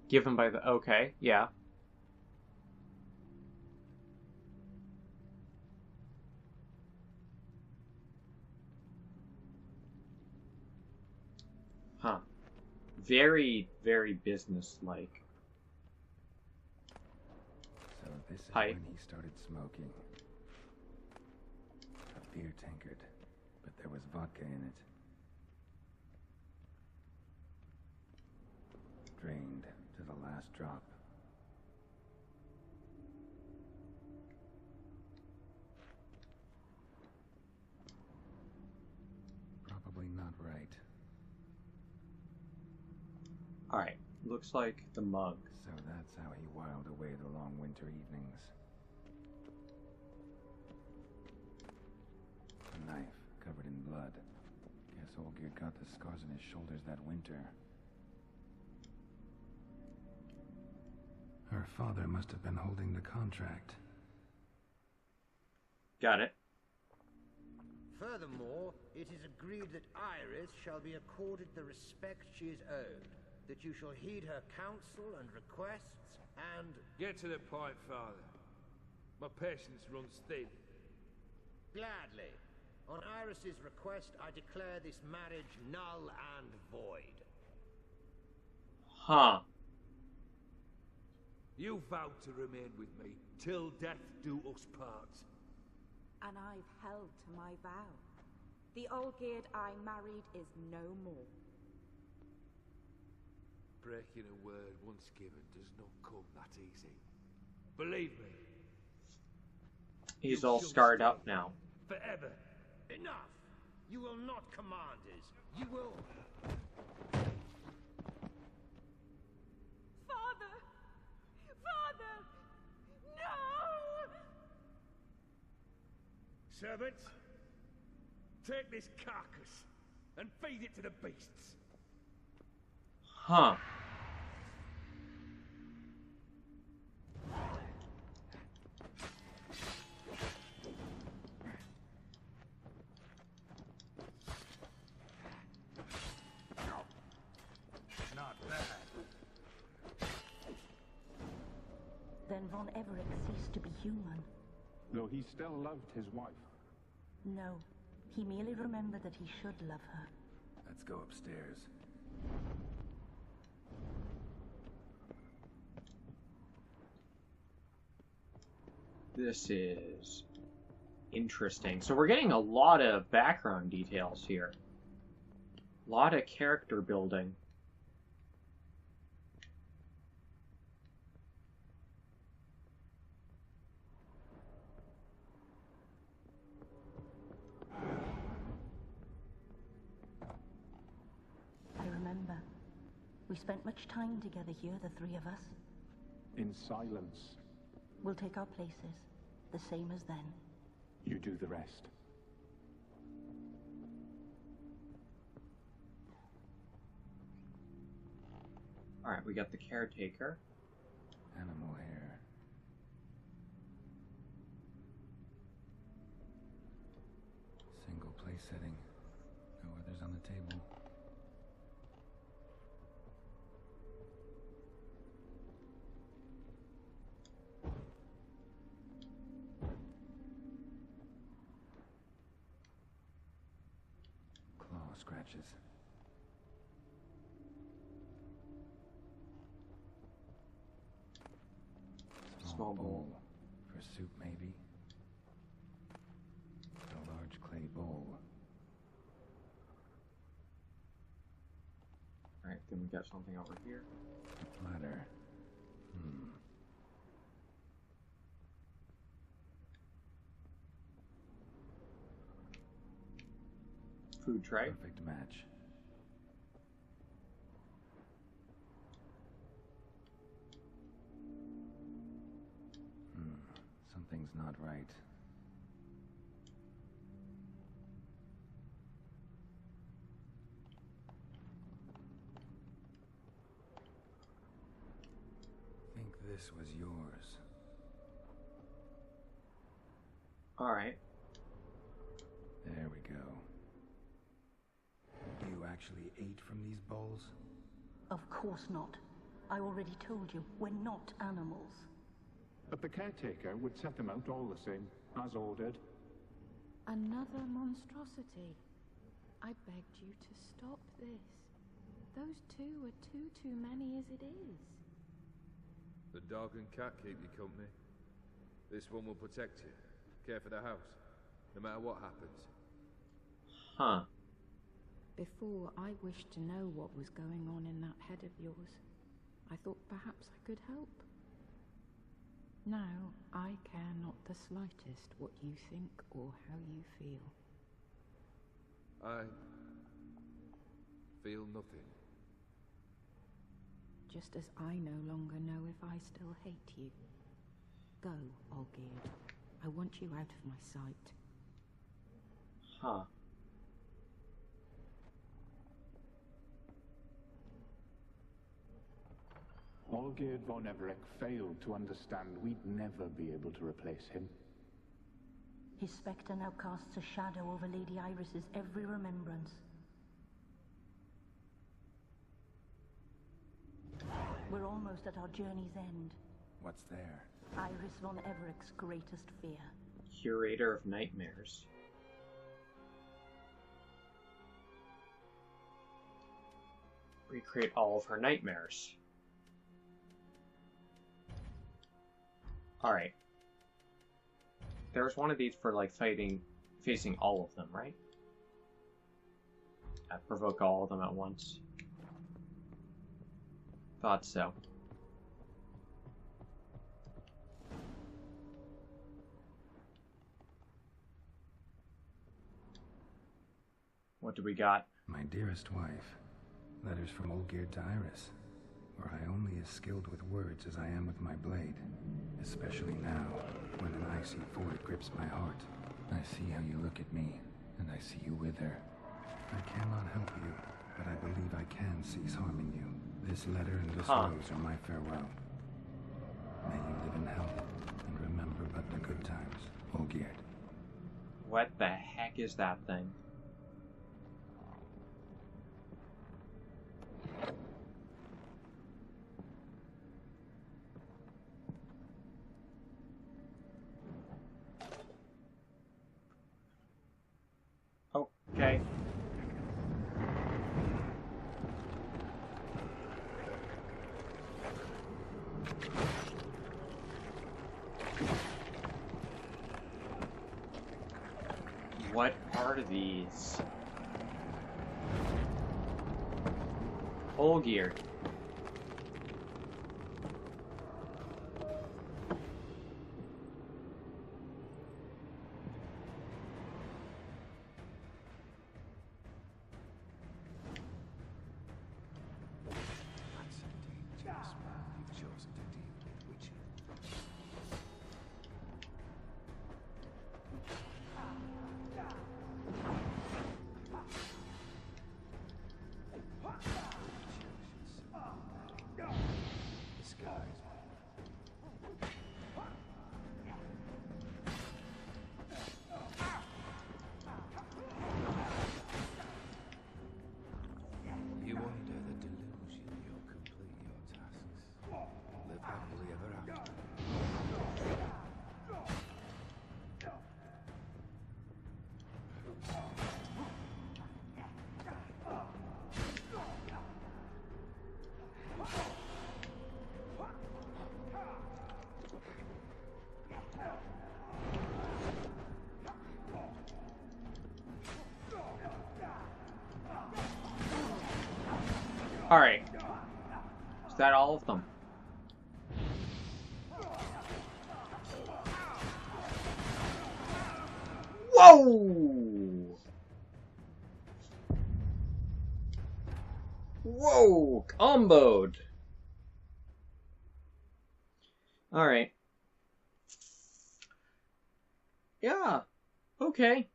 Given by the... Okay, yeah. Huh. Very, very business-like. So this is Hi. when he started smoking. A beer tankard, but there was vodka in it. Drained to the last drop. Probably not right. Alright. Looks like the mug. So that's how he whiled away the long winter evenings. A knife covered in blood. Guess Olgierd got the scars on his shoulders that winter. Her father must have been holding the contract. Got it. Furthermore, it is agreed that Iris shall be accorded the respect she is owed, that you shall heed her counsel and requests, and... Get to the point, Father. My patience runs thin. Gladly. On Iris's request, I declare this marriage null and void. Huh. You vowed to remain with me, till death do us part. And I've held to my vow. The Olgierd I married is no more. Breaking a word once given does not come that easy. Believe me. He's all scarred up now. Forever. Enough! You will not command us. You will... Father! Father! No! Servants, take this carcass and feed it to the beasts. Huh. Not bad. Then Von Everec ceased to be human. Though he still loved his wife. No, he merely remembered that he should love her. Let's go upstairs. This is interesting. So we're getting a lot of background details here. A lot of character building. We spent much time together here, the three of us. In silence. We'll take our places, the same as then. You do the rest. Alright, we got the caretaker. Animal hair. Single place setting. No others on the table. Claw scratches. Small bowl. For soup, maybe. A large clay bowl. Alright, then we got something over here. A platter. Food tray. Perfect match. Something's not right. Think this was yours. Alright. There we go. You actually ate from these bowls? Of course not. I already told you, we're not animals. But the caretaker would set them out all the same, as ordered. Another monstrosity. I begged you to stop this. Those two are too many as it is. The dog and cat keep you company. This one will protect you, care for the house, no matter what happens. Huh. Before, I wished to know what was going on in that head of yours. I thought perhaps I could help. Now, I care not the slightest what you think or how you feel. I feel nothing. Just as I no longer know if I still hate you. Go, Olgierd. I want you out of my sight. Huh. Olgierd von Everec failed to understand we'd never be able to replace him. His spectre now casts a shadow over Lady Iris's every remembrance. We're almost at our journey's end. What's there? Iris von Everec's greatest fear. Curator of Nightmares. Recreate all of her nightmares. Alright. There's one of these for, like, facing all of them, right? Provoke all of them at once. Thought so. What do we got? My dearest wife. Letters from Olgierd to Iris. Were I only as skilled with words as I am with my blade. Especially now, when an icy void grips my heart. I see how you look at me, and I see you wither. I cannot help you, but I believe I can cease harming you. This letter and this rose are my farewell. May you live in health, and remember but the good times, Olgierd. What the heck is that thing? Okay. What are these? Olgierd. all of them. Whoa! Whoa! Comboed! Alright. Yeah. Okay.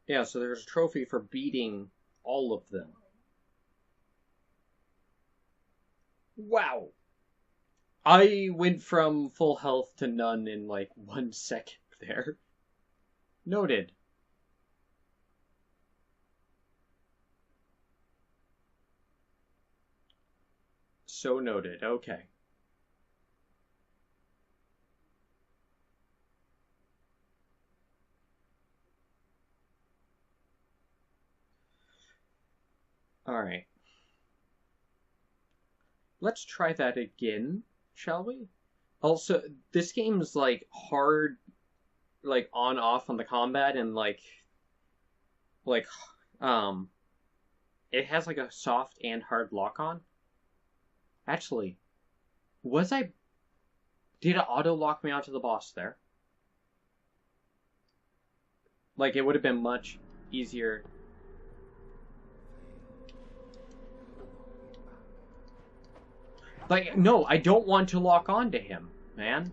Yeah, so there's a trophy for beating all of them. Wow. I went from full health to none in like 1 second there. Noted. So noted. Okay. Alright. Let's try that again, shall we? Also, this game's like hard, like on off on the combat, and like it has like a soft and hard lock on. Actually, did it auto lock me onto the boss there? Like, it would have been much easier. Like, no, I don't want to lock on to him, man.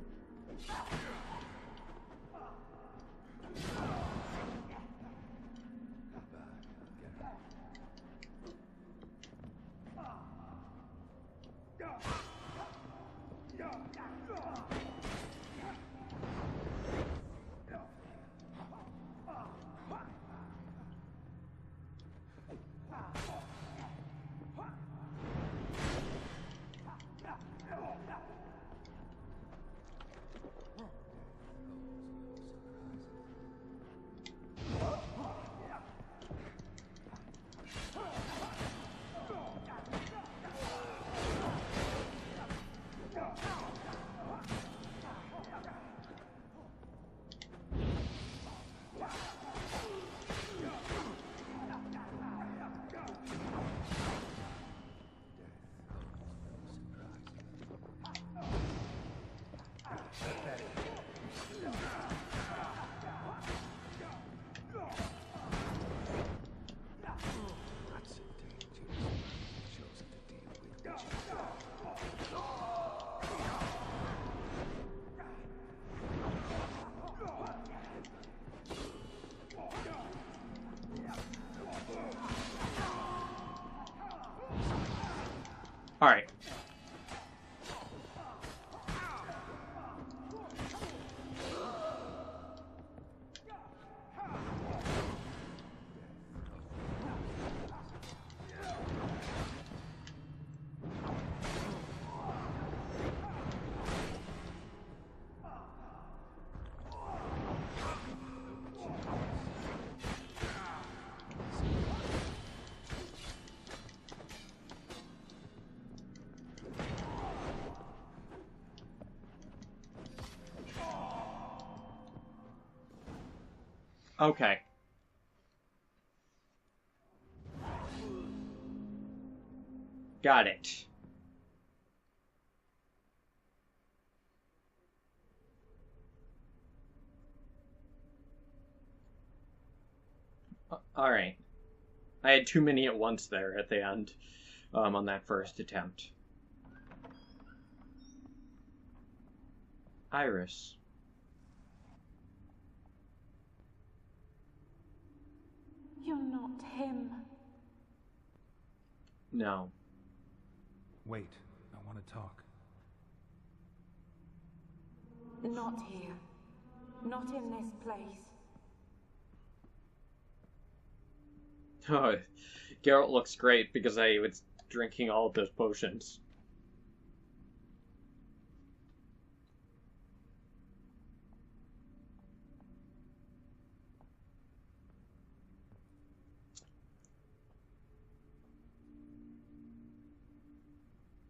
Alright. Okay. Got it. Alright. I had too many at once there at the end, on that first attempt. Iris. You're not him. No. Wait, I want to talk. Not here. Not in this place. Oh, Geralt looks great because I was drinking all of those potions.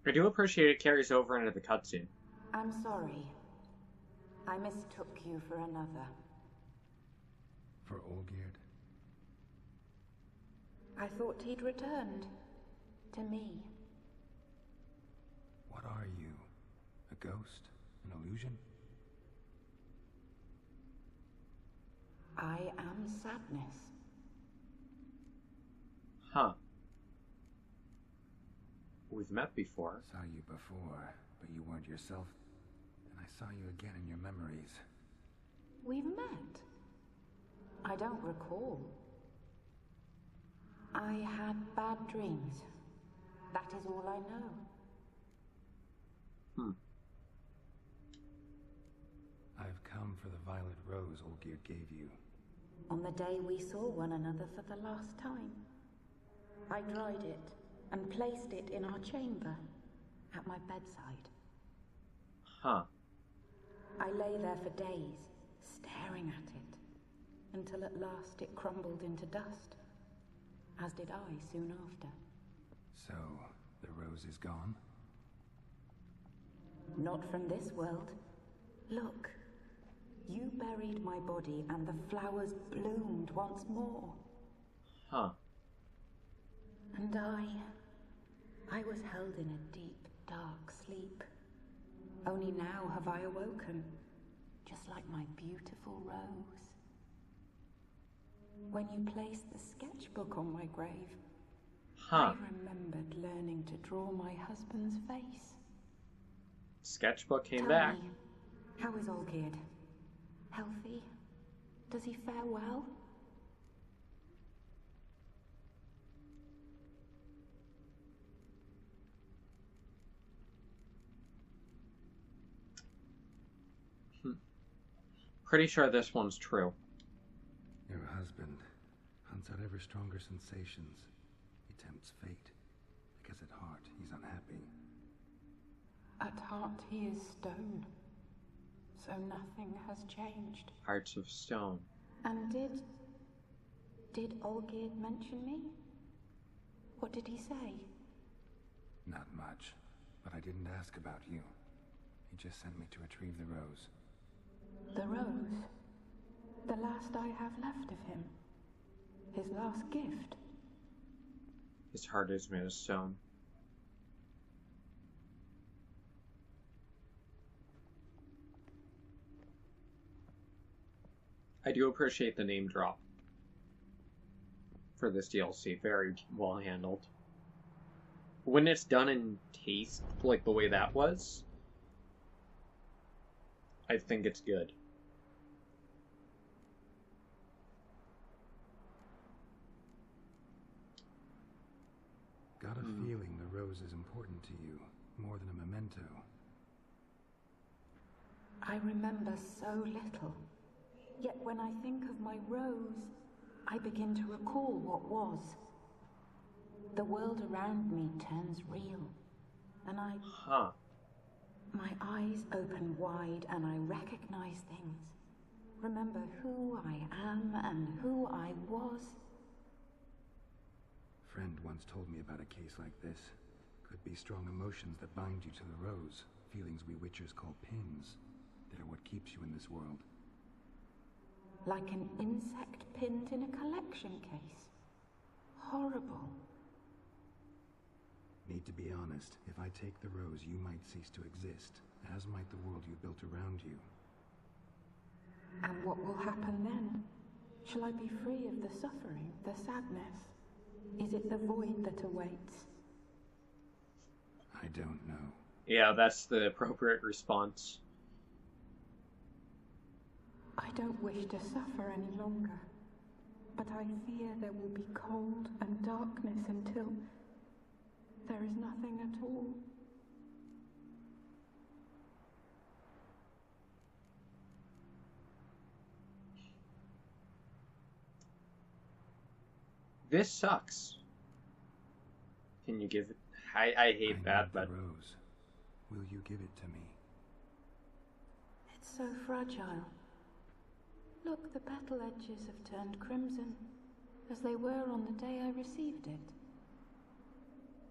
I do appreciate it carries over into the cutscene. I'm sorry. I mistook you for another. For Olgierd? I thought he'd returned. To me. A ghost? An illusion? I am sadness. Huh. We've met before. Saw you before, but you weren't yourself. And I saw you again in your memories. We've met? I don't recall. I had bad dreams. That is all I know. I've come for the violet rose Olgierd gave you. On the day we saw one another for the last time, I dried it and placed it in our chamber at my bedside. Huh. I lay there for days, staring at it, until at last it crumbled into dust, as did I soon after. So, the rose is gone? Not from this world. Look, you buried my body and the flowers bloomed once more. Huh. And I was held in a deep, dark sleep. Only now have I awoken, just like my beautiful rose. When you placed the sketchbook on my grave, I remembered learning to draw my husband's face. Sketchbook came Tell back. me, how is Olgierd? Healthy? Does he fare well? Pretty sure this one's true. Your husband hunts out ever stronger sensations. He tempts fate, because at heart he's unhappy. At heart he is stone, so nothing has changed. Hearts of stone. And did Olgierd mention me? What did he say? Not much, but I didn't ask about you. He just sent me to retrieve the rose. The rose? The last I have left of him? His last gift? His heart is made of stone. I do appreciate the name drop for this DLC. Very well handled. When it's done in taste, like the way that was, I think it's good. Got a feeling the rose is important to you, more than a memento. I remember so little. Yet when I think of my rose, I begin to recall what was. The world around me turns real, and my eyes open wide and I recognize things. Remember who I am and who I was. Friend once told me about a case like this. Could be strong emotions that bind you to the rose, feelings we witchers call pins, that are what keeps you in this world. Like an insect pinned in a collection case. Horrible. Need to be honest, if I take the rose, you might cease to exist, as might the world you built around you. And what will happen then? Shall I be free of the suffering, the sadness? Is it the void that awaits? I don't know. Yeah, that's the appropriate response. I don't wish to suffer any longer, but I fear there will be cold and darkness until there is nothing at all. This sucks. Can you give it? I hate that, but rose. Will you give it to me? It's so fragile. Look, the petal edges have turned crimson, as they were on the day I received it.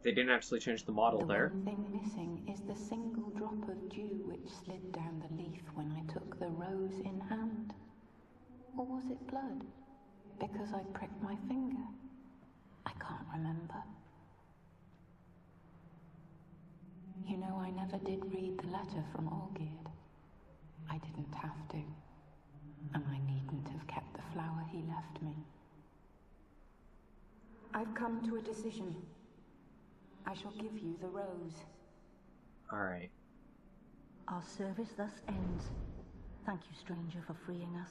they didn't actually change the model there. The one thing missing is the single drop of dew which slid down the leaf when I took the rose in hand. Or was it blood? Because I pricked my finger? I can't remember. You know, I never never did read the letter from Olgierd. I didn't have to. And I needn't have kept the flower he left me. I've come to a decision. I shall give you the rose. Alright. Our service thus ends. Thank you, stranger, for freeing us.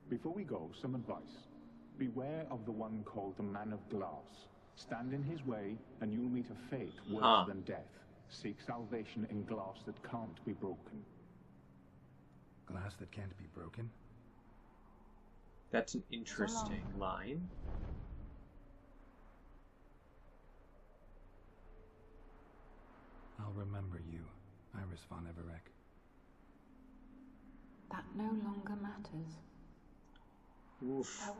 Before we go, some advice. Beware of the one called the Man of Glass. Stand in his way, and you'll meet a fate worse than death. Seek salvation in glass that can't be broken. Glass that can't be broken? That's an interesting line. I'll remember you, Iris von Everec. That no longer matters. Oof.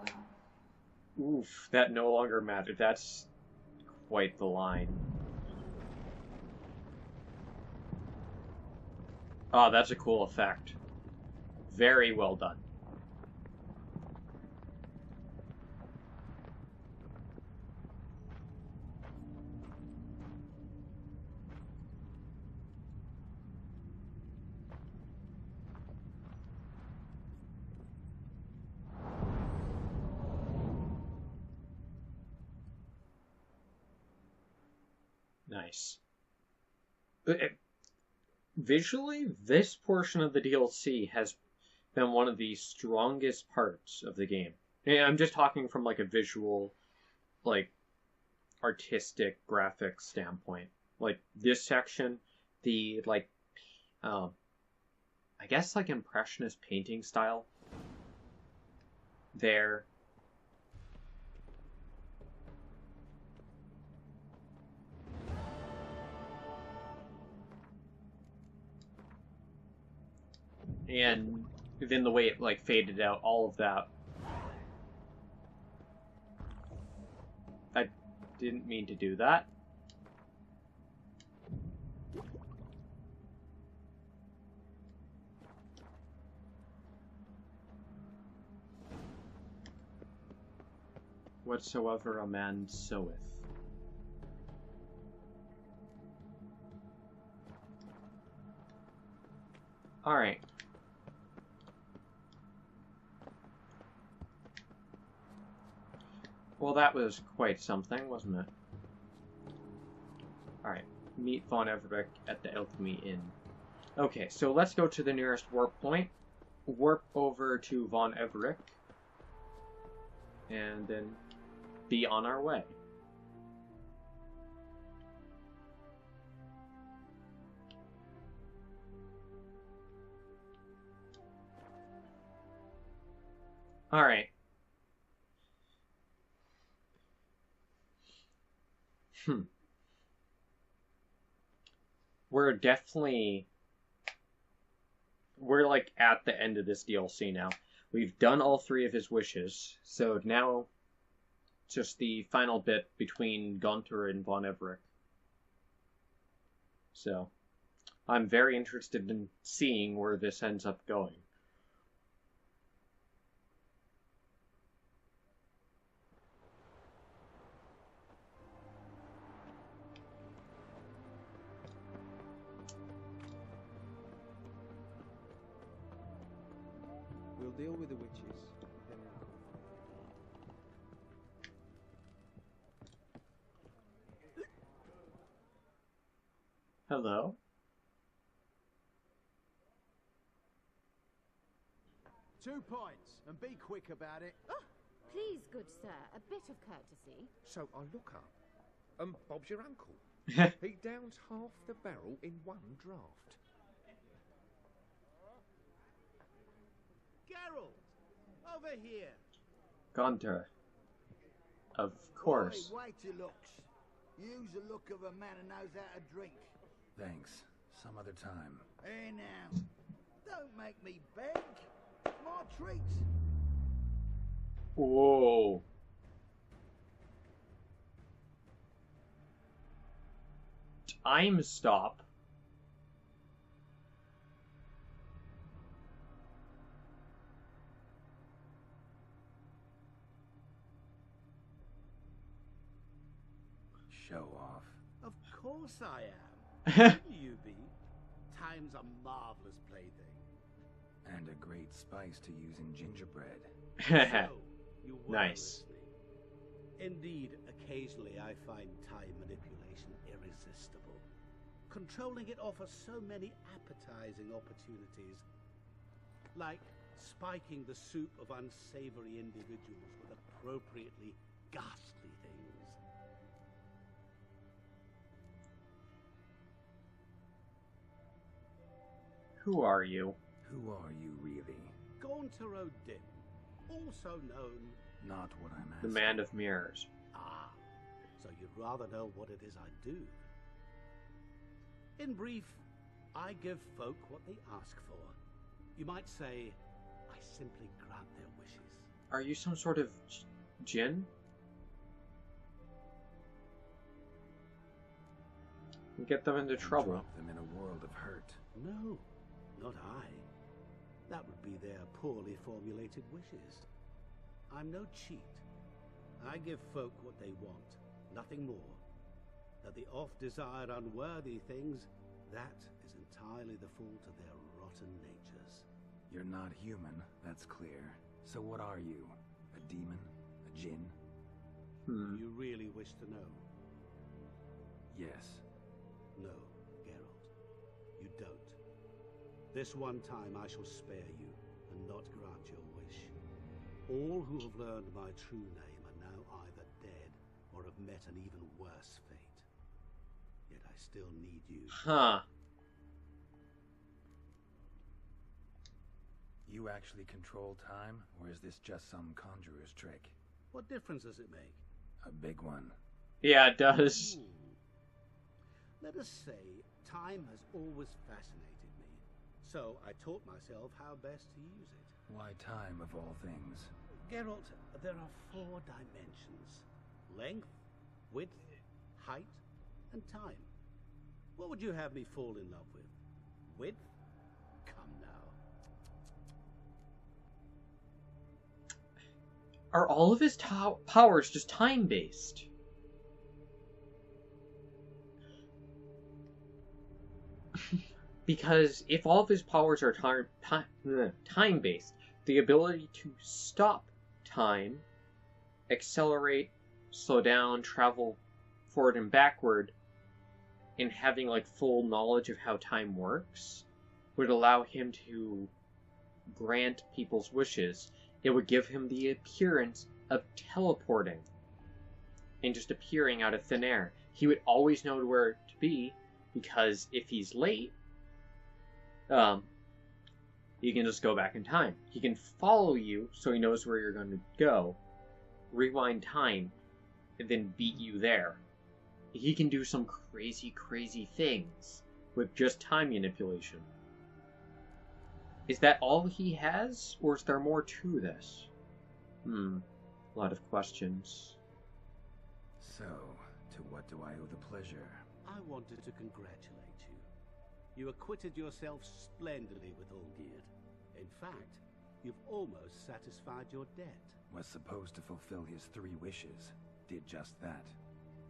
Farewell. Oof, that no longer matters. That's quite the line. Oh, that's a cool effect. Very well done. Nice. Visually, this portion of the DLC has been one of the strongest parts of the game. And I'm just talking from like a visual, like artistic graphics standpoint. Like this section, the like, I guess like impressionist painting style. There. And then the way it like faded out, all of that. I didn't mean to do that. Whatsoever a man soweth. Alright. Well, that was quite something, wasn't it? Alright, meet Von Everec at the Alchemy Inn. Okay, so let's go to the nearest warp point, warp over to Von Everec, and then be on our way. Alright. We're like at the end of this DLC now. We've done all 3 of his wishes, so now just the final bit between Gunther and Von Everec. So, I'm very interested in seeing where this ends up going. We'll deal with the witches. Hello? Two pints, and be quick about it. Oh, please, good sir, a bit of courtesy. So I look up, and Bob's your uncle. He downs half the barrel in one draft. Geralt, over here. Gunther. Of course. Why, wait your looks. Use the look of a man who knows how to drink. Thanks. Some other time. Hey now, don't make me beg. It's my treat. Whoa. Time stop. Show off. Of course I am. You be. Time's a marvelous plaything. And a great spice to use in gingerbread. So, you were Nice. listening. Indeed, occasionally I find time manipulation irresistible. Controlling it offers so many appetizing opportunities. Like spiking the soup of unsavory individuals with appropriately ghastly things. Who are you? Who are you, really? Gaunter O'Dim, also known... Not what I'm The asking. Man of Mirrors. Ah, so you'd rather know what it is I do. In brief, I give folk what they ask for. You might say, I simply grant their wishes. Are you some sort of djinn? Get them into trouble. Drop them in a world of hurt. No, not I. That would be their poorly formulated wishes. I'm no cheat. I give folk what they want, nothing more. That they oft desire unworthy things, that is entirely the fault of their rotten natures. You're not human, that's clear. So what are you? A demon? A djinn? You really wish to know? Yes. No, Geralt. You don't. This one time I shall spare you, and not grant your wish. All who have learned my true name are now either dead, or have met an even worse fate. Yet I still need you. Huh. You actually control time, or is this just some conjurer's trick? What difference does it make? A big one. Yeah, it does. Let us say, time has always fascinated me. So I taught myself how best to use it. Why time, of all things? Geralt, there are 4 dimensions. Length, width, height, and time. What would you have me fall in love with? Width? Come now. Are all of his powers just time-based? Because if all of his powers are time-based, the ability to stop time, accelerate, slow down, travel forward and backward, and having like full knowledge of how time works would allow him to grant people's wishes. It would give him the appearance of teleporting and just appearing out of thin air. He would always know where to be, because if he's late, he can just go back in time. He can follow you so he knows where you're going to go, rewind time, and then beat you there. He can do some crazy, crazy things with just time manipulation. Is that all he has, or is there more to this? A lot of questions. So, to what do I owe the pleasure? I wanted to congratulate you. You acquitted yourself splendidly with Olgierd. In fact, you've almost satisfied your debt. Was supposed to fulfill his 3 wishes. Did just that.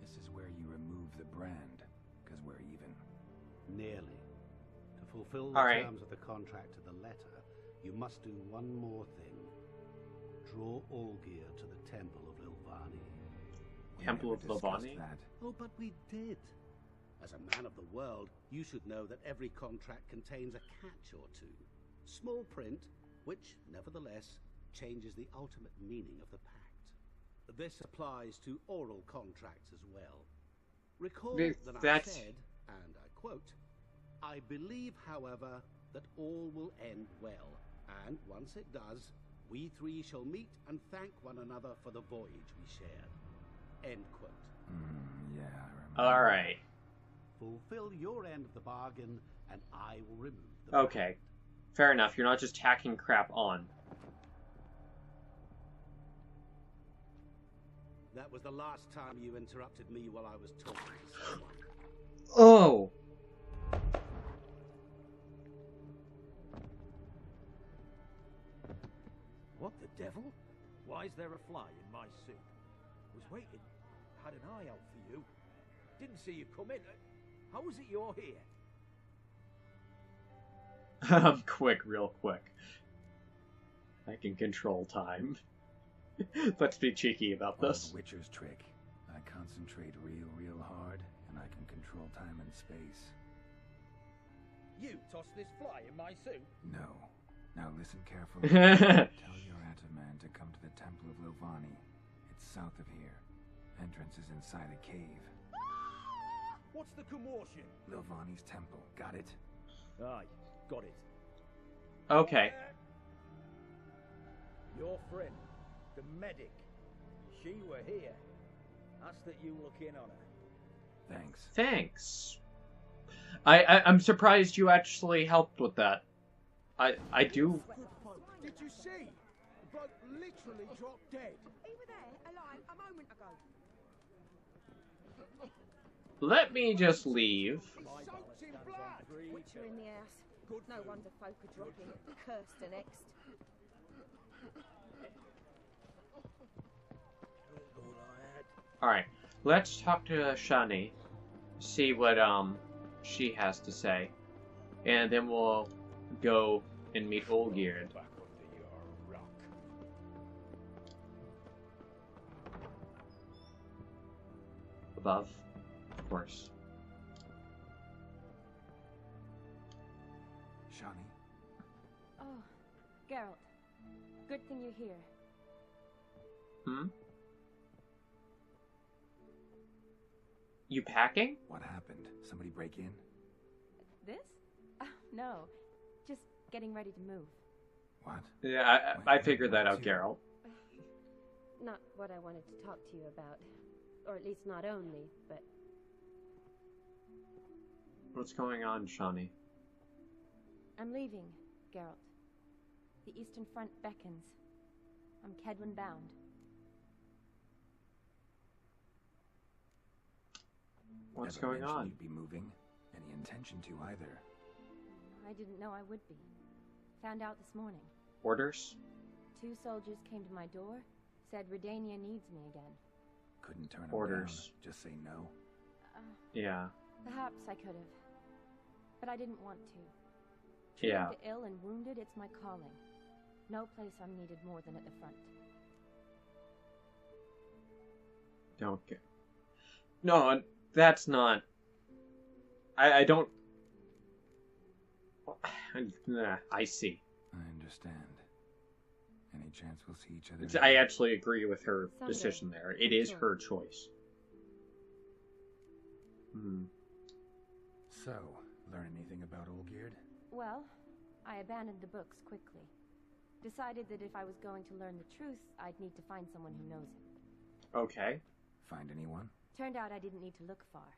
This is where you remove the brand, because we're even. Nearly. To fulfill the terms of the contract to the letter, you must do one more thing. Draw Olgierd to the Temple of Lilvani. Temple of Lilvani? Oh, but we did. As a man of the world, you should know that every contract contains a catch or two. Small print, which, nevertheless, changes the ultimate meaning of the pact. This applies to oral contracts as well. Recall that I said, and I quote, I believe, however, that all will end well, and once it does, we 3 shall meet and thank one another for the voyage we shared. End quote. Yeah, I remember. Alright. Fulfill your end of the bargain, and I will remove the Okay. Fair enough, you're not just tacking crap on. That was the last time you interrupted me while I was talking to someone. Oh! What the devil? Why is there a fly in my soup? Was waiting. Had an eye out for you. Didn't see you come in. How is it you're here? Quick, real quick. I can control time. Let's be cheeky about this. Old Witcher's trick. I concentrate real hard, and I can control time and space. You tossed this fly in my suit? No. Now listen carefully. Tell your Ataman to come to the Temple of Lovani. It's south of here. Entrance is inside a cave. What's the commotion? Lovani's temple. Got it? Aye, got it. Okay. Your friend, the medic. She were here. Ask that you look in on her. Thanks. Thanks. I'm surprised you actually helped with that. I do. Did you see? The bloke literally dropped dead. He were there, alive, a moment ago. Let me just leave. Soaked in blood. Witcher in the house. No wonder folk are dropping. Cursed the next. Alright, let's talk to Shani. See what she has to say. And then we'll go and meet Olgierd. Back under your rock. Above, of course. Shani? Oh, Geralt. Good thing you're here. Hmm? You packing? What happened? Somebody break in? This? No. Just getting ready to move. What? Yeah, I figured that out, Geralt. Not what I wanted to talk to you about. Or at least not only, but... What's going on, Shani? I'm leaving, Geralt. The Eastern Front beckons. I'm Kedwin bound. What's Never going mentioned on? You'd be moving. Any intention to either. I didn't know I would be. Found out this morning. Orders? 2 soldiers came to my door, said Redania needs me again. Couldn't turn 'em Orders. down. Just say no. Yeah. Perhaps I could have. But I didn't want to. Yeah. Treating the ill and wounded, it's my calling. No place I'm needed more than at the front. Don't get... No, that's not... I don't... Nah, I see. I understand. Any chance we'll see each other? I actually agree with her Someday. decision there. It is her choice. Hmm. So, learn anything about Olgierd? Well, I abandoned the books quickly. Decided that if I was going to learn the truth, I'd need to find someone who knows him. Okay. Find anyone? Turned out I didn't need to look far.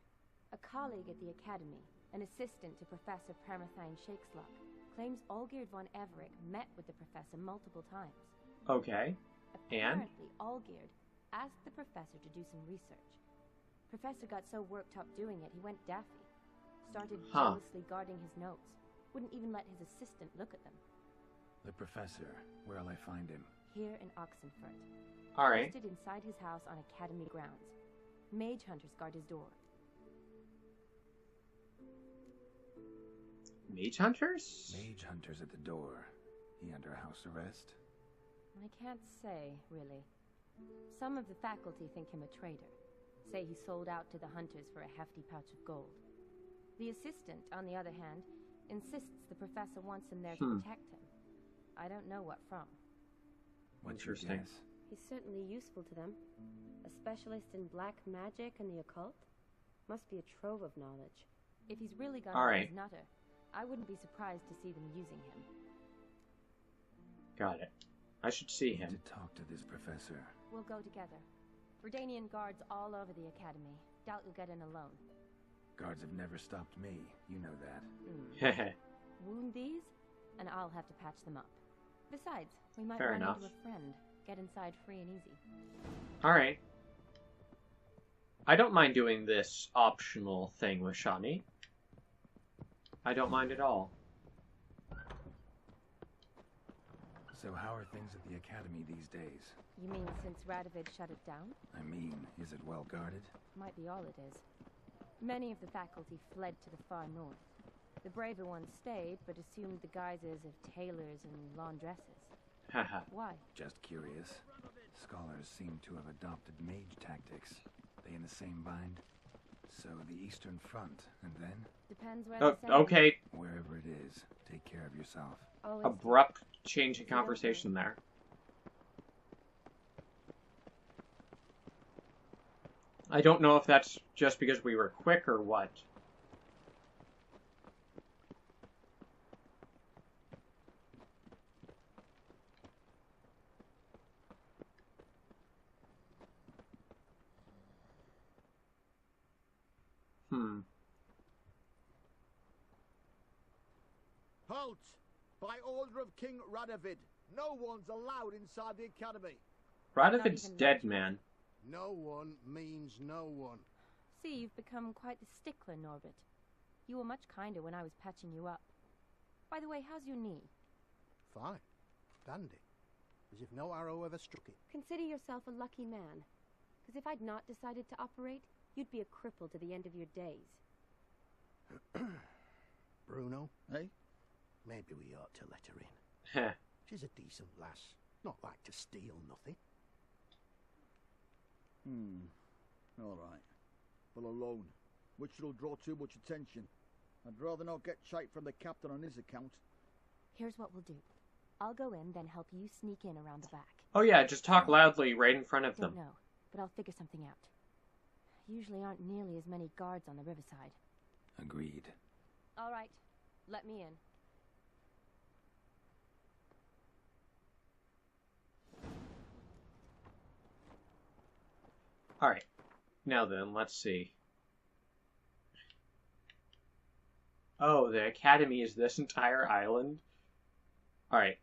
A colleague at the academy, an assistant to Professor Permathine Shakeslock, claims Olgierd von Everec met with the professor multiple times. Okay. And? Apparently, Olgierd asked the professor to do some research. Professor got so worked up doing it, he went daffy. Started jealously guarding his notes. Wouldn't even let his assistant look at them. The professor. Where'll I find him? Here in Oxenfurt. Alright. Posted inside his house on academy grounds. Mage hunters guard his door. Mage hunters? Mage hunters at the door. He under house arrest? I can't say, really. Some of the faculty think him a traitor. Say he sold out to the hunters for a hefty pouch of gold. The assistant, on the other hand, insists the professor wants him there to protect him. I don't know what from. What's your guess? He's certainly useful to them. A specialist in black magic and the occult? Must be a trove of knowledge. If he's really gonna be his nutter, I wouldn't be surprised to see them using him. Got it. I should see him. To talk to this professor. We'll go together. Redanian guards all over the academy. Doubt you'll get in alone. Guards have never stopped me. You know that. Wound these, and I'll have to patch them up. Besides, we might Fair run enough. into a friend. Get inside free and easy. Alright. I don't mind doing this optional thing with Shani. I don't mind at all. So how are things at the academy these days? You mean since Radovid shut it down? I mean, is it well guarded? Might be all it is. Many of the faculty fled to the far north. The braver ones stayed, but assumed the guises of tailors and laundresses. Haha. Why? Just curious. Scholars seem to have adopted mage tactics. They in the same bind? So the Eastern Front, and then? Depends where Oh, they send okay. you. Wherever it is, take care of yourself. Always Abrupt change in conversation there. I don't know if that's just because we were quick or what. Halt! By order of King Radovid, no one's allowed inside the academy. Radovid's dead, man. No one means no one. See, you've become quite the stickler, Norbert. You were much kinder when I was patching you up. By the way, how's your knee? Fine. Dandy. As if no arrow ever struck it. Consider yourself a lucky man. Because if I'd not decided to operate, you'd be a cripple to the end of your days. Bruno? Hey? Maybe we ought to let her in. She's a decent lass. Not like to steal nothing. All right. Well, alone. Which will draw too much attention. I'd rather not get shite from the captain on his account. Here's what we'll do. I'll go in, then help you sneak in around the back. Oh yeah, just talk loudly right in front of them. Don't know, but I'll figure something out. Usually aren't nearly as many guards on the riverside. Agreed. All right. Let me in. Alright. Now then, let's see. Oh, the academy is this entire island? Alright.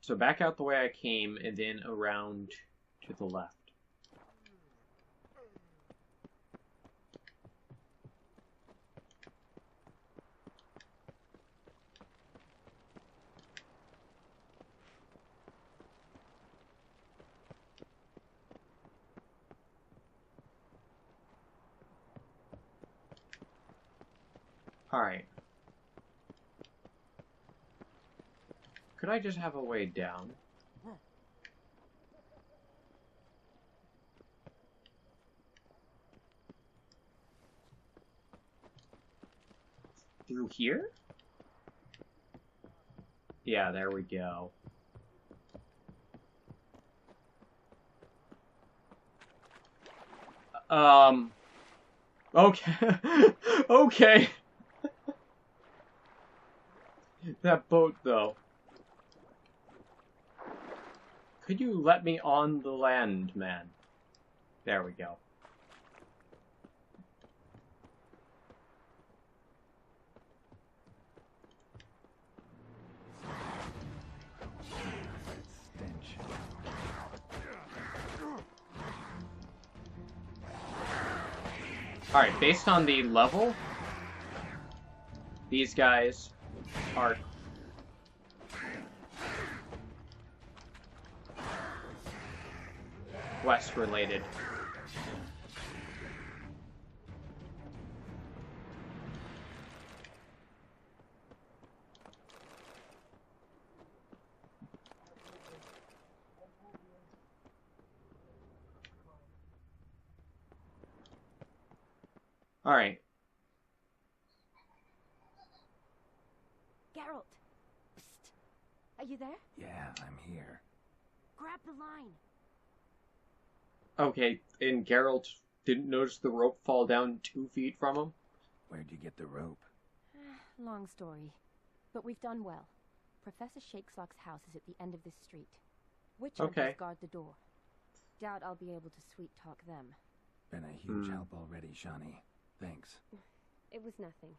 So back out the way I came, and then around to the left. Alright. Could I just have a way down? Through here? Yeah, there we go. Okay. Okay. That boat, though. Could you let me on the land, man? There we go. Alright, based on the level, these guys are quest related. Alright. Geralt! Psst. Are you there? Yeah, I'm here. Grab the line. Okay, and Geralt didn't notice the rope fall down 2 feet from him? Where'd you get the rope? Long story. But we've done well. Professor Shakeslock's house is at the end of this street. Witch hunters guard the door. Doubt I'll be able to sweet-talk them. Been a huge help already, Shawnee. Thanks. It was nothing.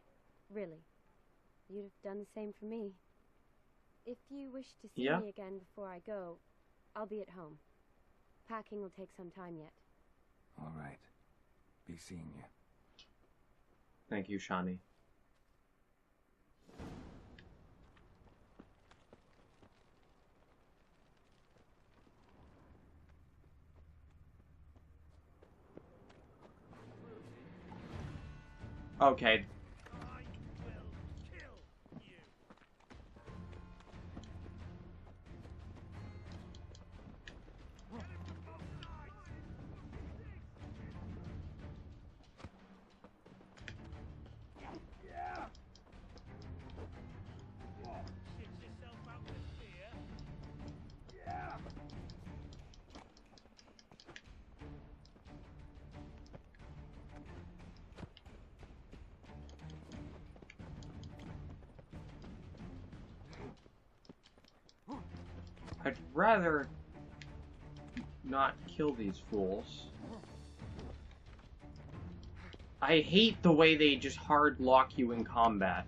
Really. You'd have done the same for me. If you wish to see me again before I go, I'll be at home. Packing will take some time yet. All right. Be seeing you. Thank you, Shawnee. Okay. I'd rather not kill these fools. I hate the way they just hard lock you in combat.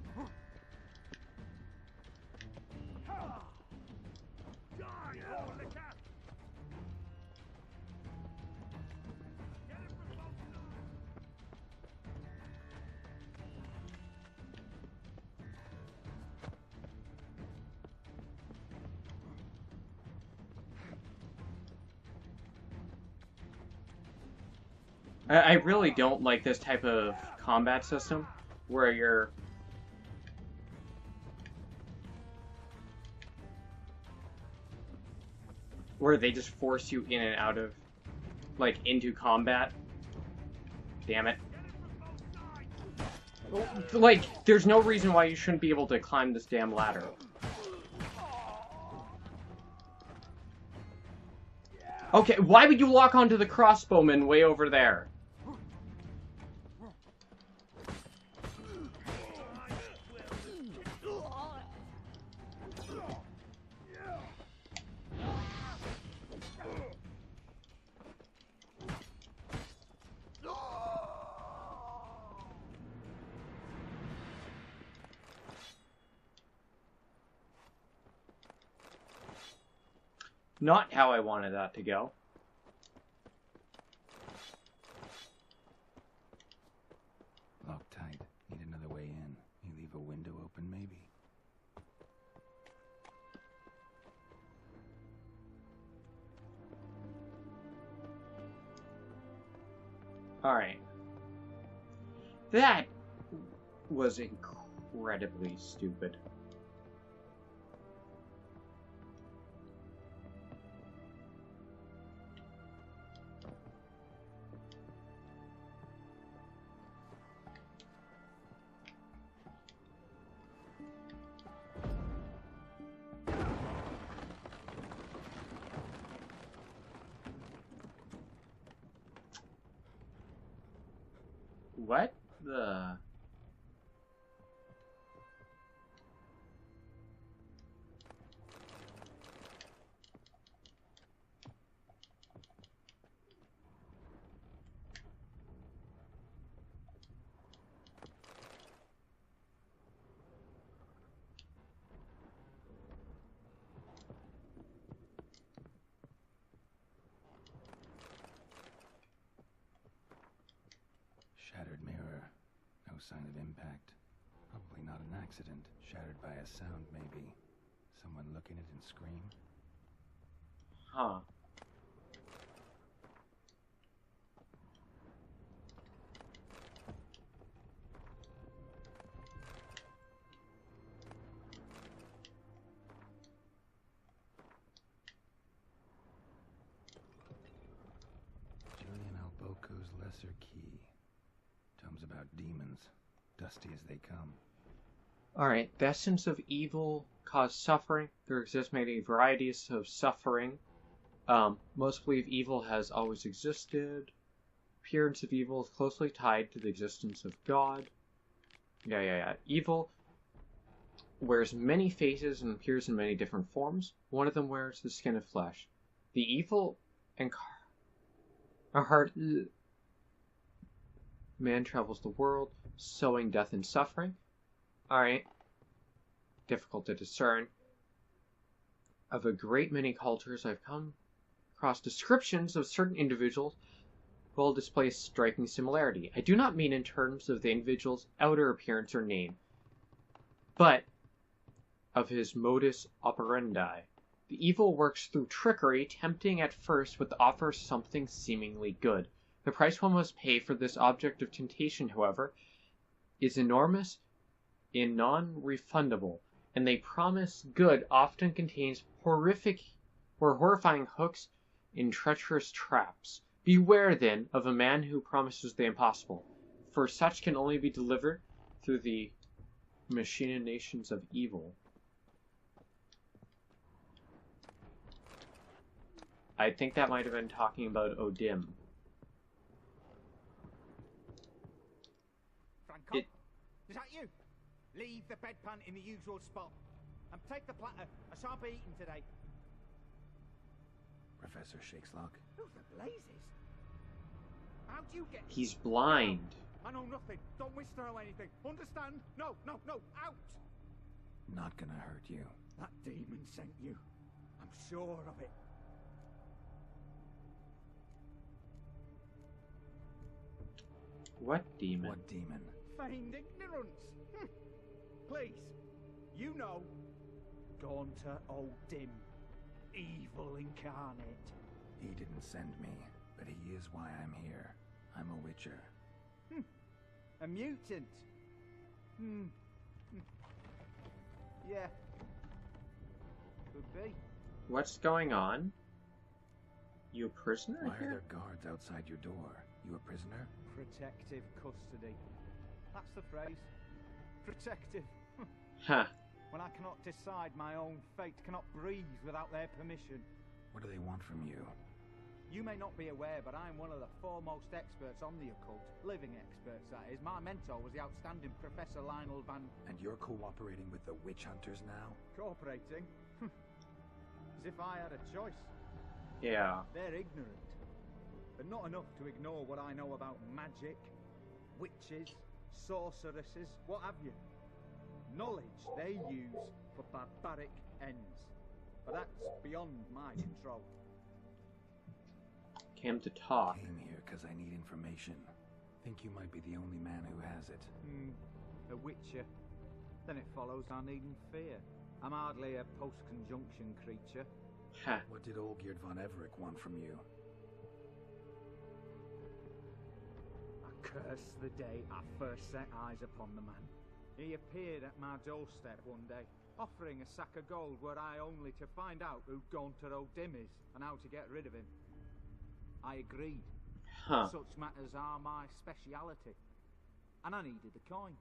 I really don't like this type of combat system where you're where they just force you in and out of, like, into combat. Damn it. Like, there's no reason why you shouldn't be able to climb this damn ladder. Okay, why would you lock onto the crossbowman way over there? Not how I wanted that to go. Locked tight. Need another way in. You leave a window open, maybe? Alright. That was incredibly stupid. What the... Shattered mirror. No sign of impact. Probably not an accident. Shattered by a sound, maybe. Someone look in it and scream? Huh. Julian Alboco's Lesser Key. Tomes about demons. Dusty as they come. Alright, the essence of evil cause suffering. There exist many varieties of suffering. Most believe evil has always existed. Appearance of evil is closely tied to the existence of God. Yeah. Evil wears many faces and appears in many different forms. One of them wears the skin of flesh. The evil and heart man travels the world, sowing death and suffering. Alright. Difficult to discern. Of a great many cultures, I've come across descriptions of certain individuals will display a striking similarity. I do not mean in terms of the individual's outer appearance or name, but of his modus operandi. The evil works through trickery, tempting at first with offers something seemingly good. The price one must pay for this object of temptation, however, is enormous and non-refundable, and they promise good often contains horrific or horrifying hooks and treacherous traps. Beware, then, of a man who promises the impossible, for such can only be delivered through the machinations of evil. I think that might have been talking about Odim. Franco, is that you? Leave the bedpan in the usual spot. And take the platter. I shan't be eating today. Professor Shakeslock. Who the blazes? How'd you get... He's blind. I know nothing. Don't wish to know anything. Understand? No, no, no. Out! Not gonna hurt you. That demon sent you. I'm sure of it. What demon? What demon? Feigned ignorance. Please. You know. Gaunter O'Dim. Evil incarnate. He didn't send me, but he is why I'm here. I'm a witcher. A mutant. Yeah. Could be. What's going on? You a prisoner Why here? are there guards outside your door? You a prisoner? Protective custody. That's the phrase. Protective. Huh. When I cannot decide my own fate, cannot breathe without their permission. What do they want from you? You may not be aware, but I'm one of the foremost experts on the occult. Living experts, that is. My mentor was the outstanding Professor Lionel Van... And you're cooperating with the witch hunters now? Cooperating? As if I had a choice. Yeah. They're ignorant. But not enough to ignore what I know about magic, witches, sorceresses, what have you. Knowledge they use for barbaric ends. But that's beyond my control. Came to talk. Came here because I need information. Think you might be the only man who has it. A witcher. Then it follows I needn't fear. I'm hardly a post-conjunction creature. Ha. What did Olgierd von Everec want from you? I curse the day I first set eyes upon the man. He appeared at my doorstep one day, offering a sack of gold were I only to find out who Gaunter O'Dim is and how to get rid of him. I agreed. Such matters are my speciality. And I needed the coin.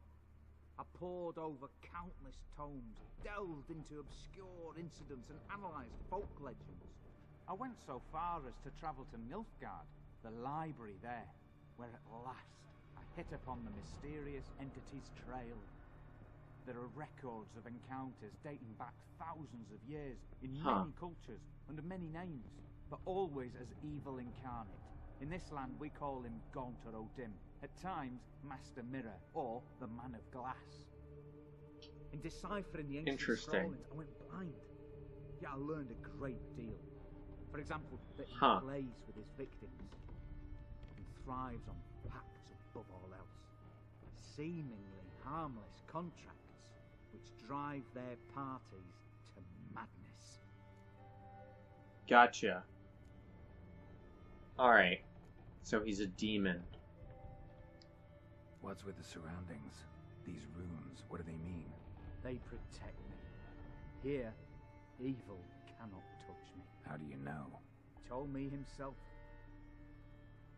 I pored over countless tomes, delved into obscure incidents and analysed folk legends. I went so far as to travel to Nilfgaard, the library there, where at last I hit upon the mysterious entity's trail. There are records of encounters dating back thousands of years in many cultures, under many names, but always as evil incarnate. In this land we call him Gaunter O'Dim, at times Master Mirror, or the Man of Glass. In deciphering the ancient scrollings, I went blind, yet I learned a great deal. For example, that he plays with his victims, and thrives on pacts above all else. Seemingly harmless contracts, which drive their parties to madness. Gotcha. Alright. So he's a demon. What's with the surroundings? These runes, what do they mean? They protect me. Here, evil cannot touch me. How do you know? Told me himself.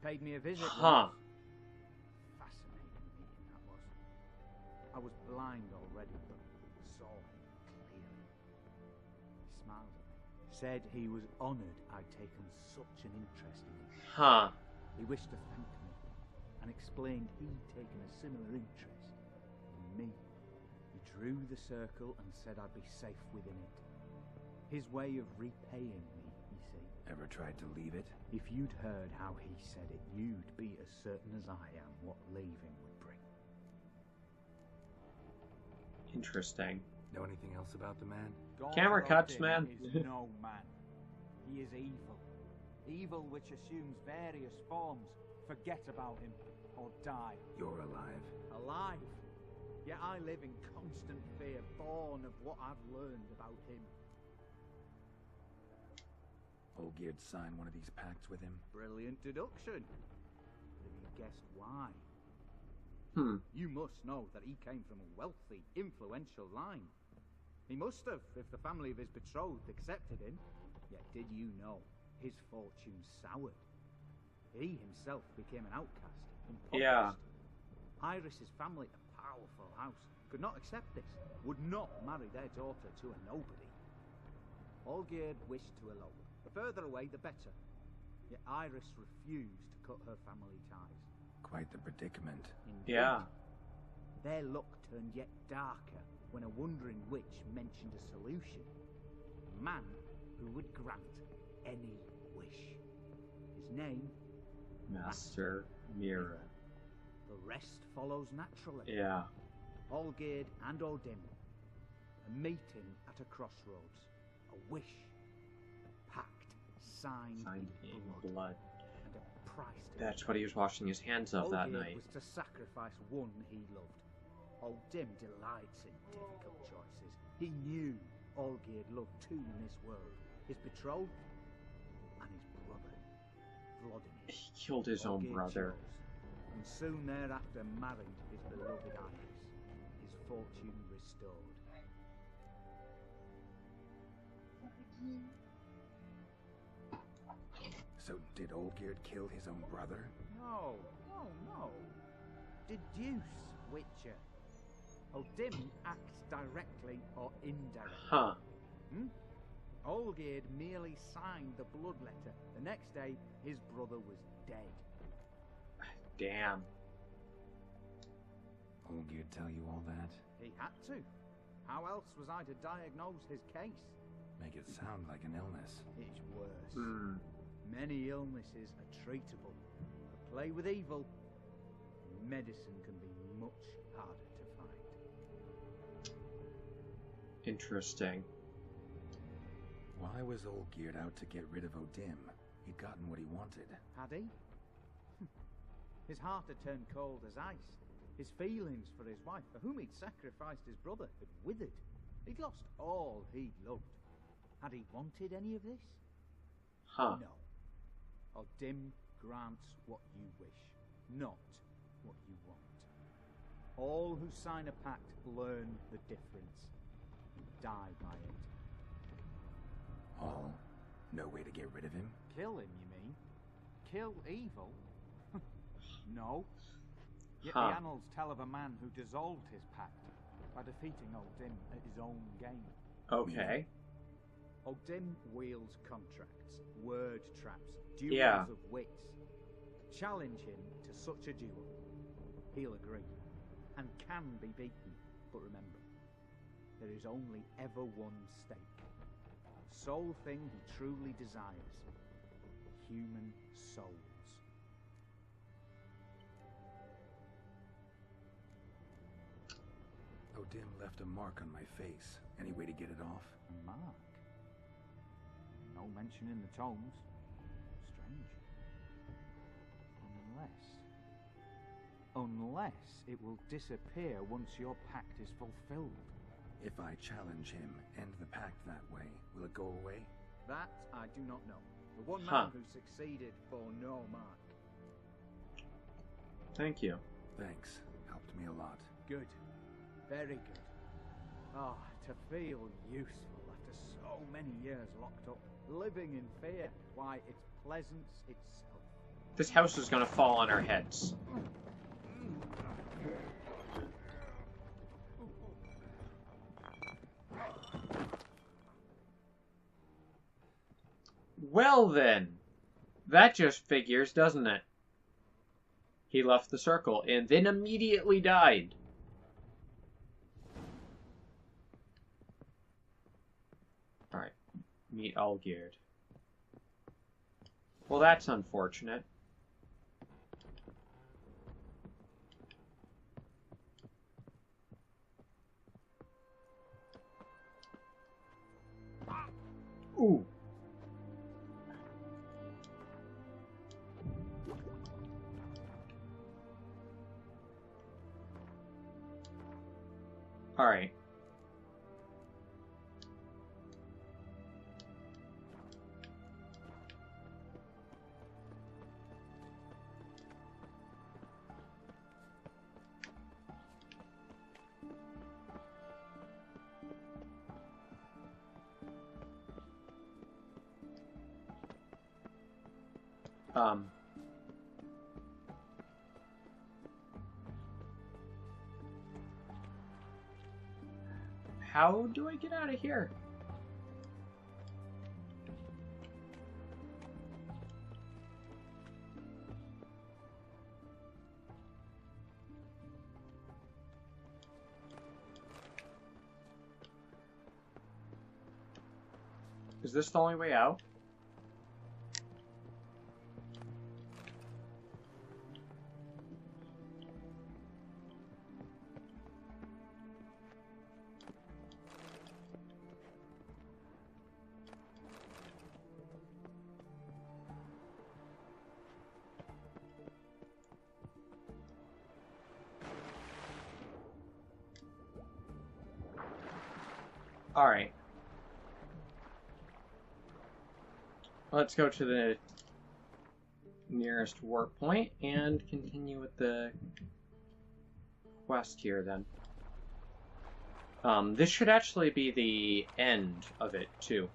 Paid me a visit. Huh. Fascinating meeting that was. I was blind already, but saw him clearly. He smiled at me. Said he was honoured I'd taken such an interest in him. Huh. He wished to thank me, and explained he'd taken a similar interest in me. He drew the circle and said I'd be safe within it. His way of repaying me, you see. Ever tried to leave it? If you'd heard how he said it, you'd be as certain as I am what leaving would bring. Interesting. Know anything else about the man? Camera cuts, man. Is no man. He is evil. Evil which assumes various forms. Forget about him, or die. You're alive. Alive? Yet I live in constant fear, born of what I've learned about him. Olgierd signed one of these pacts with him? Brilliant deduction. Have you guessed why? You must know that he came from a wealthy, influential line. He must have, if the family of his betrothed accepted him. Yet did you know his fortune soured? He himself became an outcast, impoverished. Yeah. Iris's family, a powerful house, could not accept this, would not marry their daughter to a nobody. Olgierd wished to elope. The further away, the better. Yet Iris refused to cut her family ties. Quite the predicament. Indeed. Yeah. Their luck turned yet darker when a wandering witch mentioned a solution. A man who would grant any wish. His name? Master Mira. The rest follows naturally. Yeah. Olgierd and Odim. A meeting at a crossroads. A wish. A pact signed in blood. And a price to That's pay. what he was washing his hands of that Olgierd night. was to sacrifice one he loved. Odim delights in difficult choices. He knew Olgierd loved two in this world. His betrothed and his brother, Vladimir. He killed his own Olgierd brother. chose, and soon thereafter married his beloved Iris, his fortune restored. So did Olgierd kill his own brother? No. Deduce, Witcher. Odim acts directly or indirectly. Huh. Olgierd merely signed the blood letter. The next day, his brother was dead. Damn. Olgierd tell you all that? He had to. How else was I to diagnose his case? Make it sound like an illness. It's worse. Many illnesses are treatable. But play with evil, medicine can be much harder to find. Interesting. Why was Olgierd out to get rid of Odim? He'd gotten what he wanted. Had he? His heart had turned cold as ice. His feelings for his wife, for whom he'd sacrificed his brother, had withered. He'd lost all he'd loved. Had he wanted any of this? Huh. No. Odim grants what you wish, not what you want. All who sign a pact learn the difference and die by it. All? No way to get rid of him? Kill him, you mean? Kill evil? No. Yet Huh. the annals tell of a man who dissolved his pact by defeating Odim at his own game. Okay. Odim wields contracts, word traps, duels Yeah. of wits. Challenge him to such a duel. He'll agree, and can be beaten. But remember, there is only ever one stake. The sole thing he truly desires. Human souls. Odim left a mark on my face. Any way to get it off? A mark? No mention in the tomes. Strange. Unless it will disappear once your pact is fulfilled. If I challenge him, end the pact that way, will it go away? That I do not know. The one Huh. man who succeeded bore no mark. Thank you. Thanks. Helped me a lot. Good. Very good. Ah, to feel useful after so many years locked up, living in fear. Why, it's pleasance itself. This house is gonna fall on our heads. Well then, that just figures, doesn't it? He left the circle and then immediately died. Alright, meet Olgierd. Well, that's unfortunate. Ooh. All right. How do I get out of here? Is this the only way out? All right. Let's go to the nearest warp point and continue with the quest here then. This should actually be the end of it too.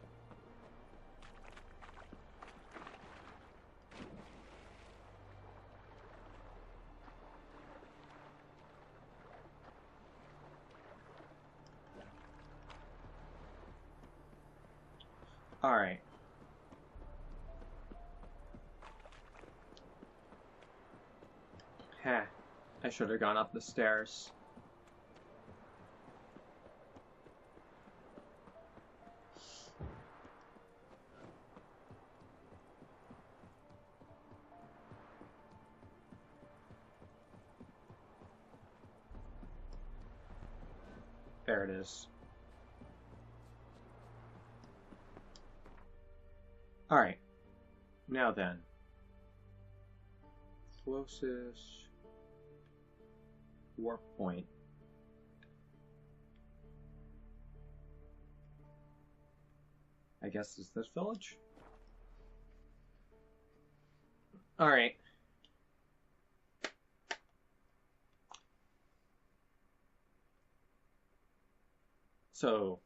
All right. Heh. I should have gone up the stairs. There it is. Alright. Now then. Closest warp point. I guess is this village? Alright. So,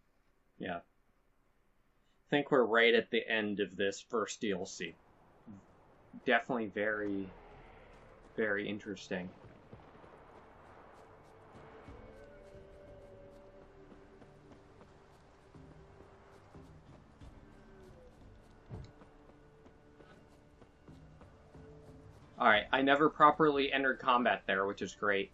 yeah. I think we're right at the end of this first DLC. Definitely very, very interesting. Alright, I never properly entered combat there, which is great.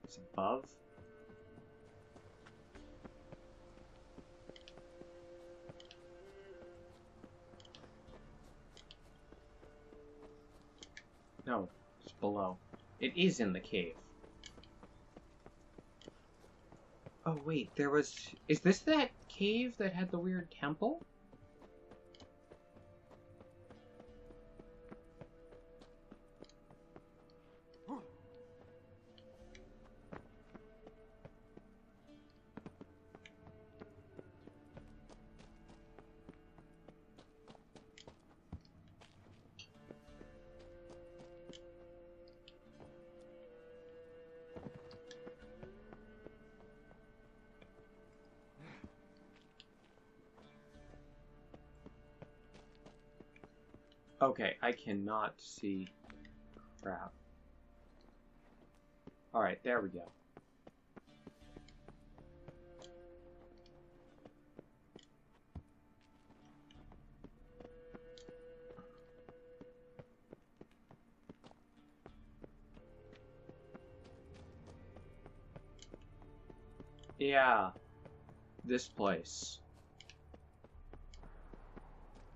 It's above. No, it's below. It is in the cave. Oh wait, there was... Is this that cave that had the weird temple? Okay, I cannot see crap. Alright, there we go. Yeah, this place.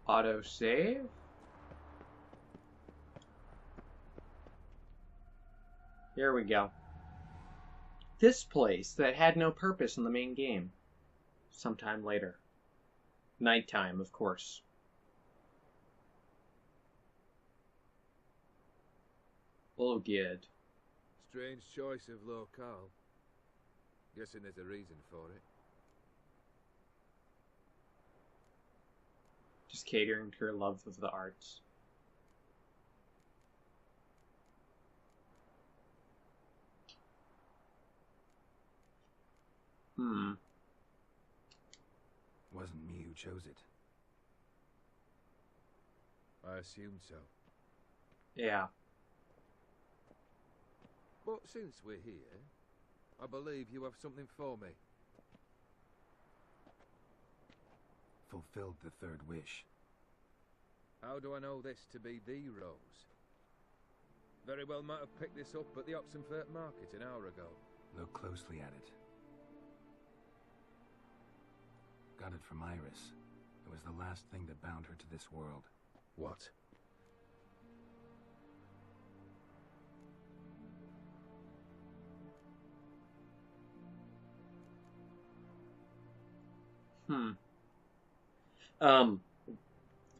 Autosave? Here we go. This place that had no purpose in the main game. Sometime later. Nighttime, of course. Oh, good. Strange choice of locale. Guessing there's a reason for it. Just catering to her love of the arts. Wasn't me who chose it. I assumed so. Yeah. But since we're here, I believe you have something for me. Fulfilled the third wish. How do I know this to be the rose? Very well might have picked this up at the Oxenfurt market an hour ago. Look closely at it. Got it from Iris. It was the last thing that bound her to this world. What?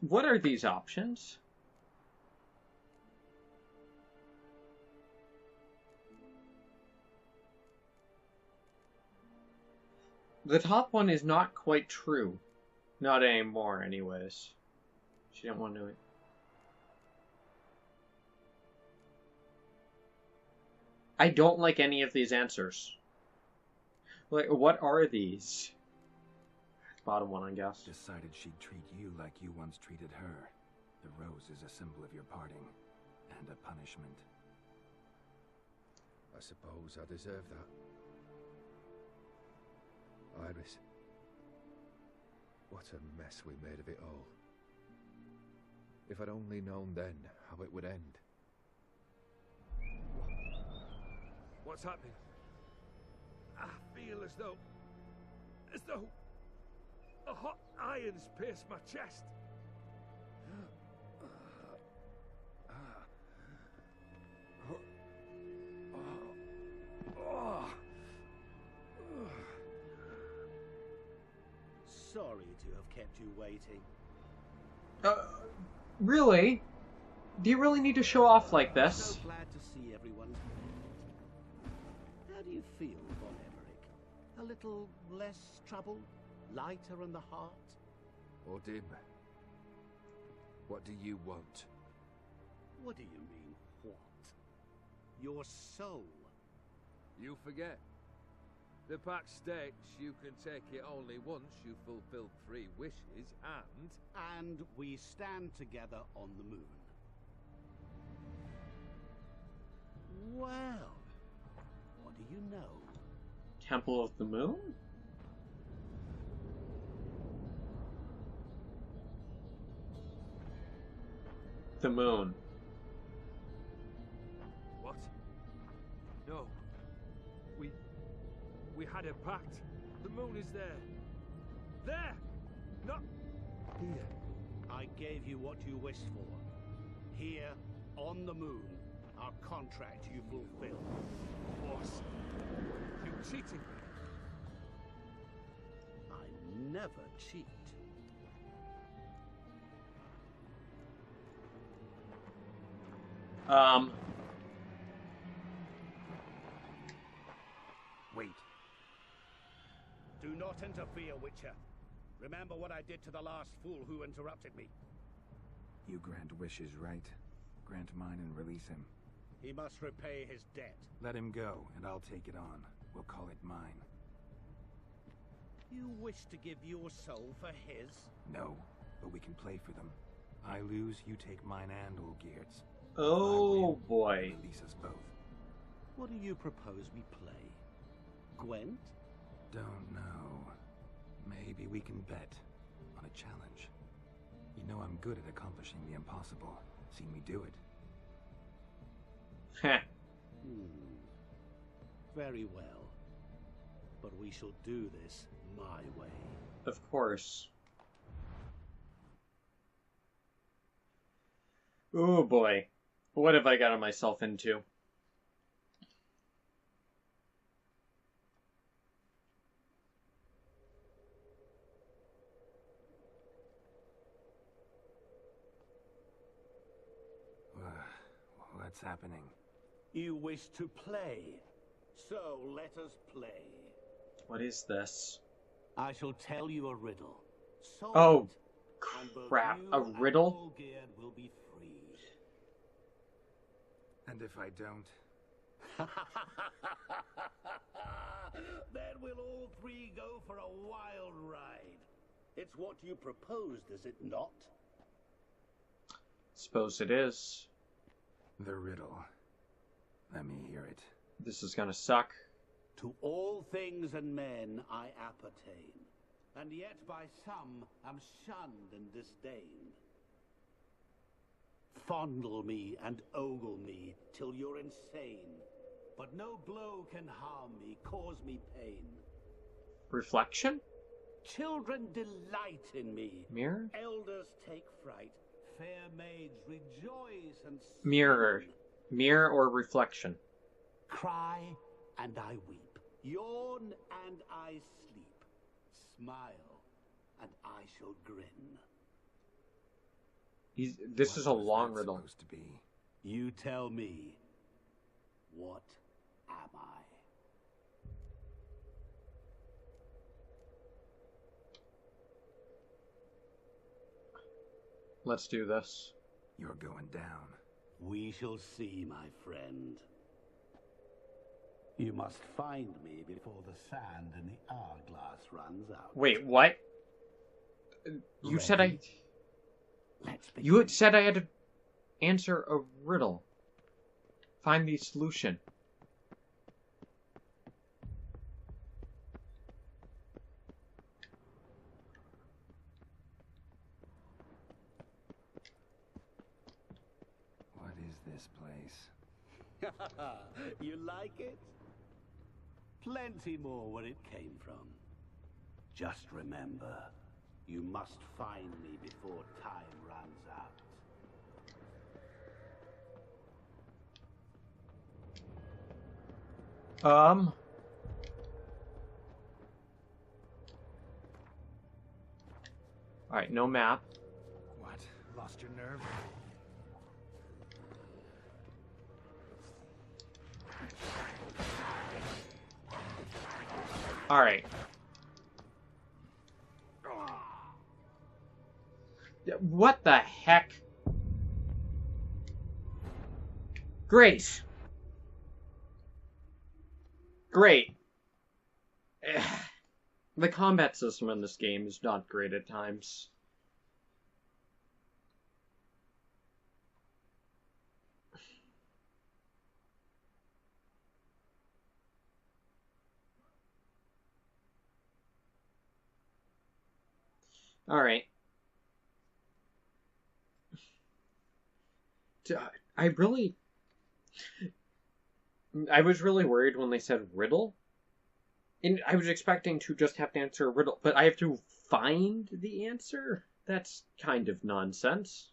What are these options? The top one is not quite true. Not anymore, anyways. She didn't want to do it. I don't like any of these answers. Like, what are these? Bottom one, I guess. Decided she'd treat you like you once treated her. The rose is a symbol of your parting, and a punishment. I suppose I deserve that. Iris. What a mess we made of it all. If I'd only known then how it would end. What's happening? I feel as though a hot iron's pierced my chest. Sorry to have kept you waiting. Really? Do you really need to show off like this? So glad to see everyone. How do you feel, Von Everec? A little less troubled? Lighter in the heart? Or dim? What do you want? What do you mean, what? Your soul. You forget. The pact states you can take it only once you fulfill 3 wishes, and... And we stand together on the moon. Well, what do you know? Temple of the Moon? The moon. What? No. We had a pact. The moon is there. There! Not here. I gave you what you wished for. Here, on the moon, our contract you fulfilled. Boss, you cheated me. I never cheat. Wait. Do not interfere, Witcher. Remember what I did to the last fool who interrupted me. You grant wishes, right? Grant mine and release him. He must repay his debt. Let him go, and I'll take it on. We'll call it mine. You wish to give your soul for his? No, but we can play for them. I lose, you take mine and Olgiert's. Oh boy. Release us both. What do you propose we play? Gwent? Don't know. Maybe we can bet on a challenge. You know I'm good at accomplishing the impossible. Seen me do it. Heh. Very well. But we shall do this my way. Of course. Oh boy. What have I gotten myself into? What's happening? You wish to play. So let us play. What is this? I shall tell you a riddle. Solve Oh, it, and both crap. you A and riddle? Olgierd will be free. And if I don't? Then we'll all three go for a wild ride. It's what you proposed, is it not? Suppose it is. The riddle. Let me hear it. This is gonna suck. To all things and men I appertain, and yet by some am shunned and disdained. Fondle me and ogle me till you're insane, but no blow can harm me, cause me pain. Reflection? Children delight in me. Mirror? Elders take fright. Fair maids rejoice and sing. Mirror. Mirror or reflection? Cry and I weep. Yawn and I sleep. Smile and I shall grin. This is a long riddle. Supposed to be? You tell me. What am I? Let's do this. You're going down. We shall see, my friend. You must find me before the sand in the hourglass runs out. Wait, what? You Ready? said I... Let's begin. You had said I had to answer a riddle. Find the solution. What is this place? You like it? Plenty more where it came from. Just remember, you must find me before time runs out. Alright, no map. What? Lost your nerve? Alright. What the heck? Great. Great. The combat system in this game is not great at times. Alright. I was really worried when they said riddle. And I was expecting to just have to answer a riddle, but I have to find the answer? That's kind of nonsense.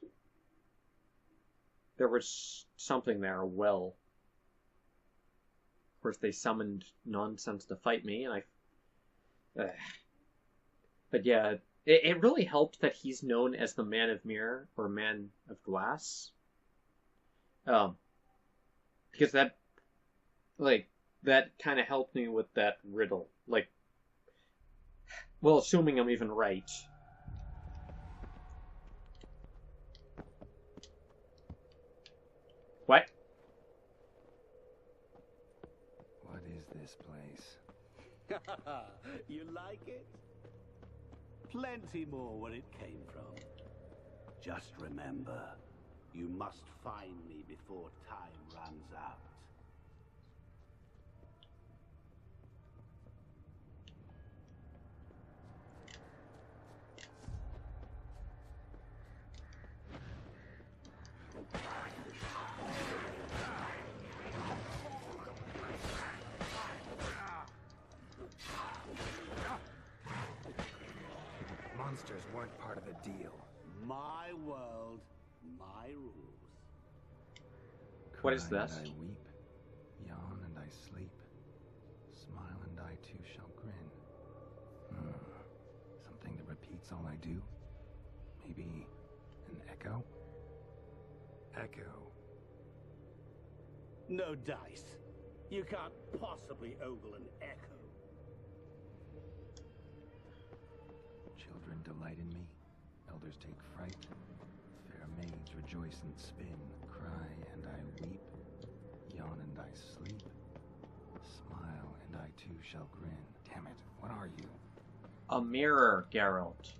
There was something there, well. Of course, they summoned nonsense to fight me, and But yeah, it really helped that he's known as the Man of Mirror, or Man of Glass. Because that kind of helped me with that riddle. Well, assuming I'm even right. What? What is this place? You like it? Plenty more where it came from. Just remember, you must find me before time runs out. Monsters weren't part of the deal. My world, my rules. What is Cry this? And I weep, yawn and I sleep, smile and I too shall grin. Something that repeats all I do? Maybe an echo? Echo. No dice. You can't possibly ogle an echo. Children delight in me. Elders take fright. Fair maids rejoice and spin. Cry and I weep. Yawn and I sleep. Smile and I too shall grin. Damn it, what are you? A mirror, Geralt.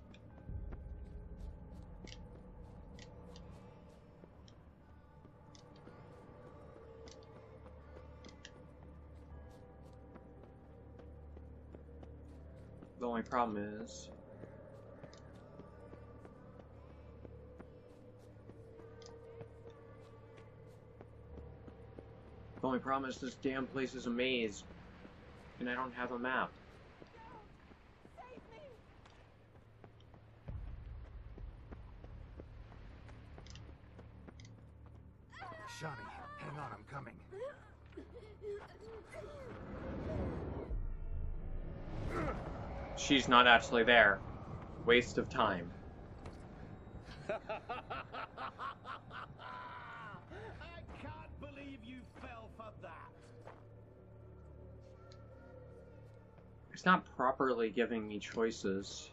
The only problem is... The only problem is this damn place is a maze. And I don't have a map. Shani, hang on, I'm coming. She's not actually there. Waste of time. I can't believe you fell for that. It's not properly giving me choices.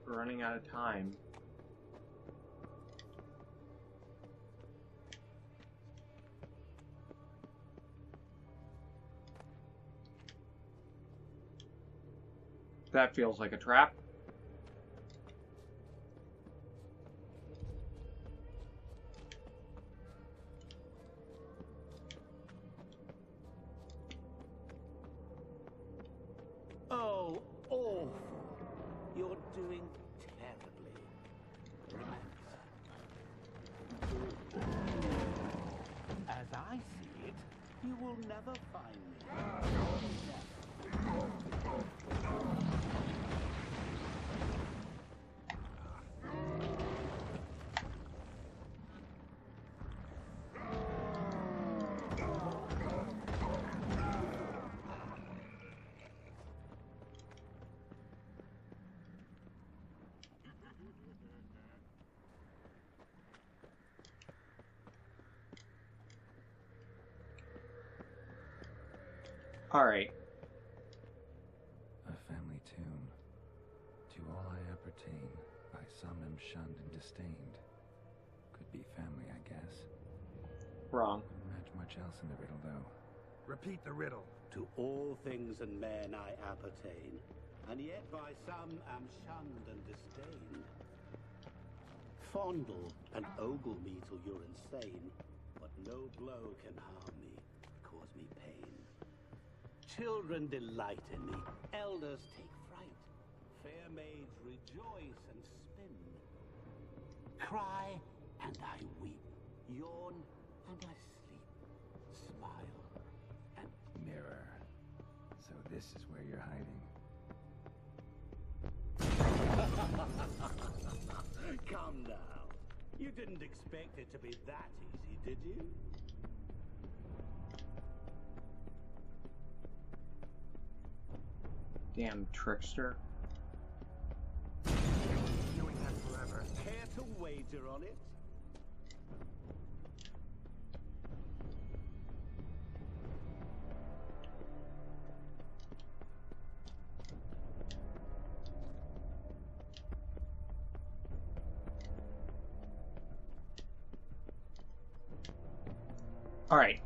We're running out of time. That feels like a trap. Oh, awful. You're doing terribly. Remember. As I see it, you will never find me. Alright. A family tune. To all I appertain, by some am shunned and disdained. Could be family, I guess. Wrong. Couldn't match much else in the riddle, though. Repeat the riddle. To all things and men I appertain, and yet by some am shunned and disdained. Fondle and ogle me till you're insane, but no blow can harm me, cause me pain. Children delight in me, elders take fright, fair maids rejoice and spin. Cry and I weep, yawn and I sleep, smile and... Mirror. So this is where you're hiding. Come now. You didn't expect it to be that easy, did you? Damn trickster. Doing that forever. Care to wager on it? Alright.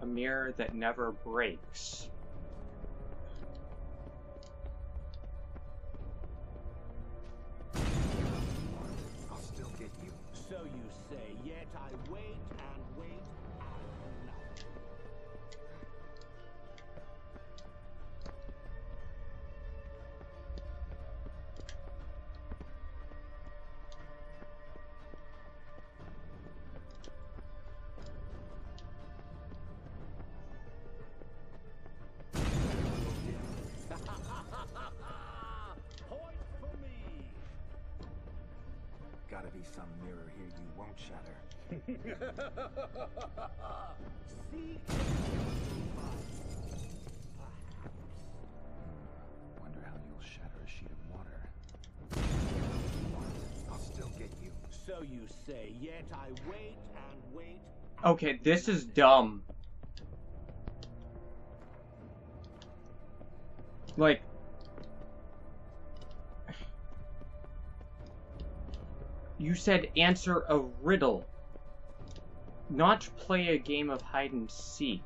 A mirror that never breaks. I'll still get you. So you say, yet I wait and wait and nothing. Point for me. Gotta be some mirror here you won't shatter. See? Wonder how you'll shatter a sheet of water. I'll still get you. So you say, yet I wait and wait. Okay, this is dumb. Like, you said answer a riddle, not play a game of hide and seek.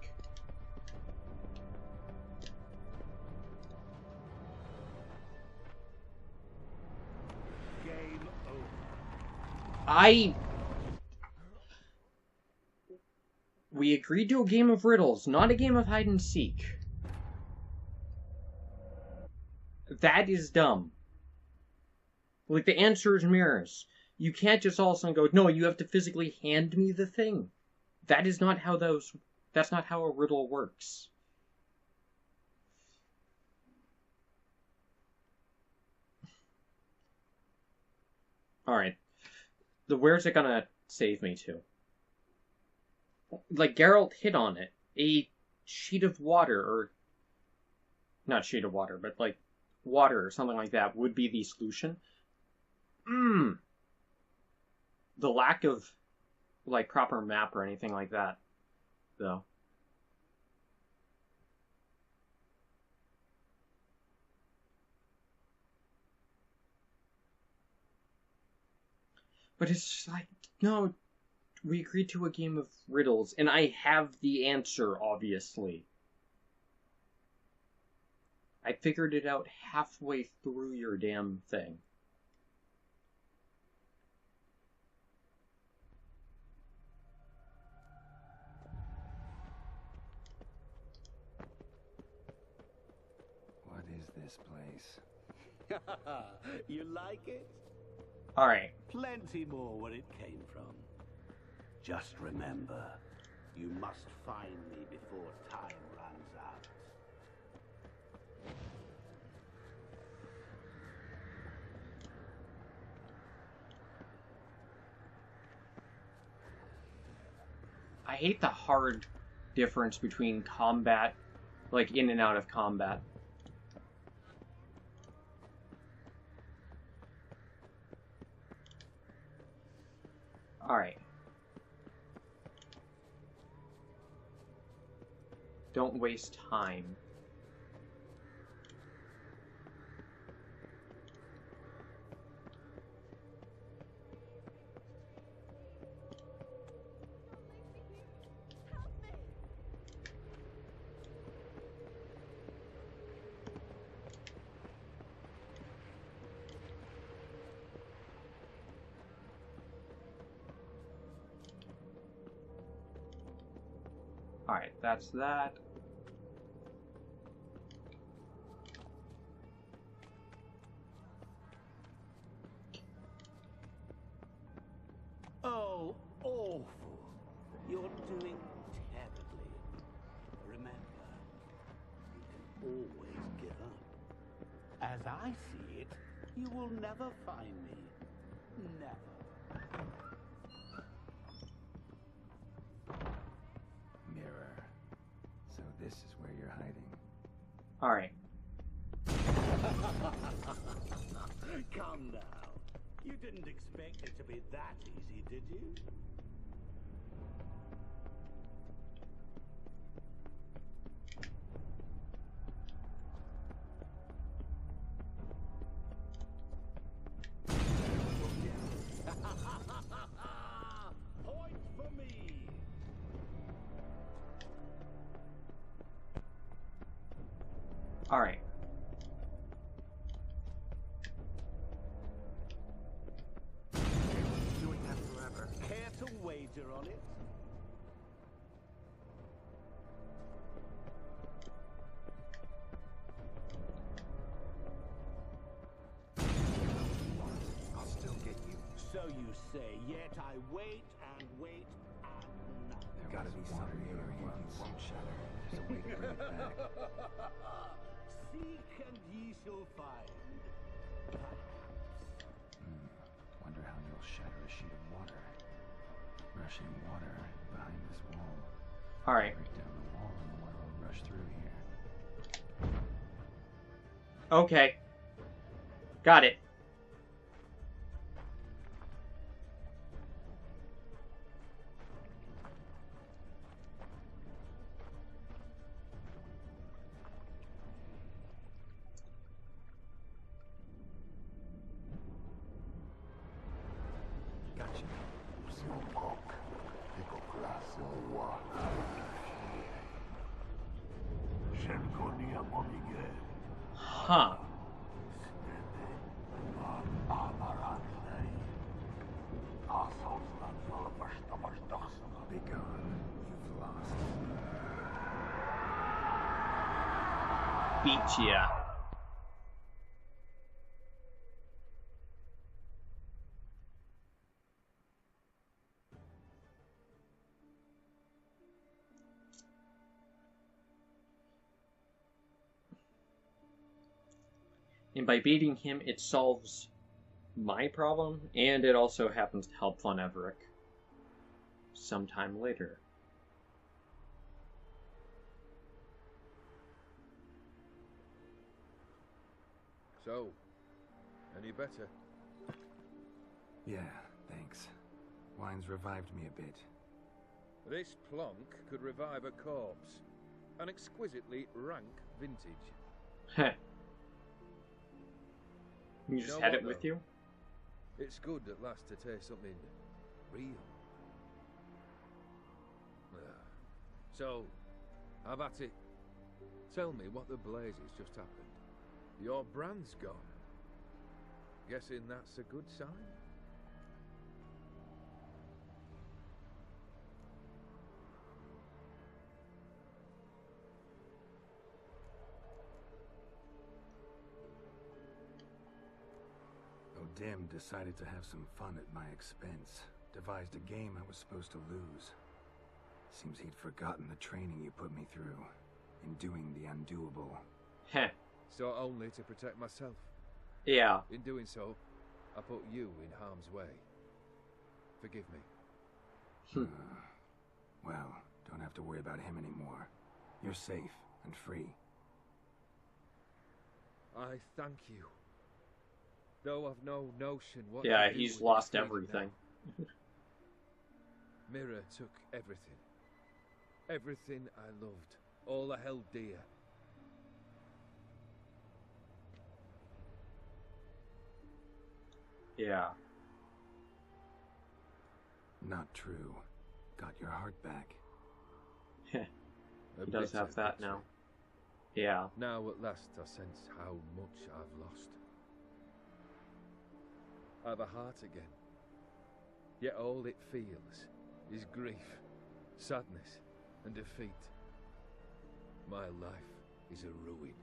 Game over. We agreed to a game of riddles, not a game of hide and seek. That is dumb. Like, the answer is mirrors. You can't just all of a sudden go, no, you have to physically hand me the thing. That is not how that's not how a riddle works. Alright. Where's it gonna save me to? Like, Geralt hit on it. A sheet of water, or... Not sheet of water, but, like, water or something like that would be the solution. The lack of, like, proper map or anything like that, though. But it's just like, no, we agreed to a game of riddles, and I have the answer, obviously. I figured it out halfway through your damn thing. What is this place? You like it? Alright. Plenty more where it came from. Just remember, you must find me before time runs out. I hate the hard difference between combat, like in and out of combat. Alright. Don't waste time. Alright, that's that. Oh, awful. You're doing terribly. Remember, you can always give up. As I see it, you will never find me. Never. Mirror. So this is where you're hiding. Alright. Come now. You didn't expect it to be that easy, did you? Point for me. Alright. Doing that forever. Care to wager on it? I'll still get you. So you say, yet I wait and wait and nothing. There gotta be water here you won't shatter. There's a way to bring it back. Seek and ye shall find. Wonder how you'll shatter a sheet of water. Rushing All right. Break down the wall and the oil will rush through here. Okay. Got it. Gotcha. Huh. Be gone. You've lost. Beat ya. And by beating him, it solves my problem, and it also happens to help Von Everec sometime later. So, any better? Yeah, thanks. Wine's revived me a bit. This plonk could revive a corpse. An exquisitely rank vintage. Heh. You just know had what, it with though? you? It's good at last to taste something real. So, have at it. Tell me what the blazes just happened. Your brand's gone. Guessing that's a good sign? Dim decided to have some fun at my expense. Devised a game I was supposed to lose. Seems he'd forgotten the training you put me through in doing the undoable. Heh. So only to protect myself. Yeah. In doing so, I put you in harm's way. Forgive me. Well, don't have to worry about him anymore. You're safe and free. I thank you. Though I've no notion what Yeah, to do he's with lost this freedom everything. now. Mira took everything. Everything I loved. All I held dear. Yeah. Not true. Got your heart back. He does have that now. Yeah. Now at last I sense how much I've lost. I've a heart again. Yet all it feels is grief, sadness, and defeat. My life is a ruin.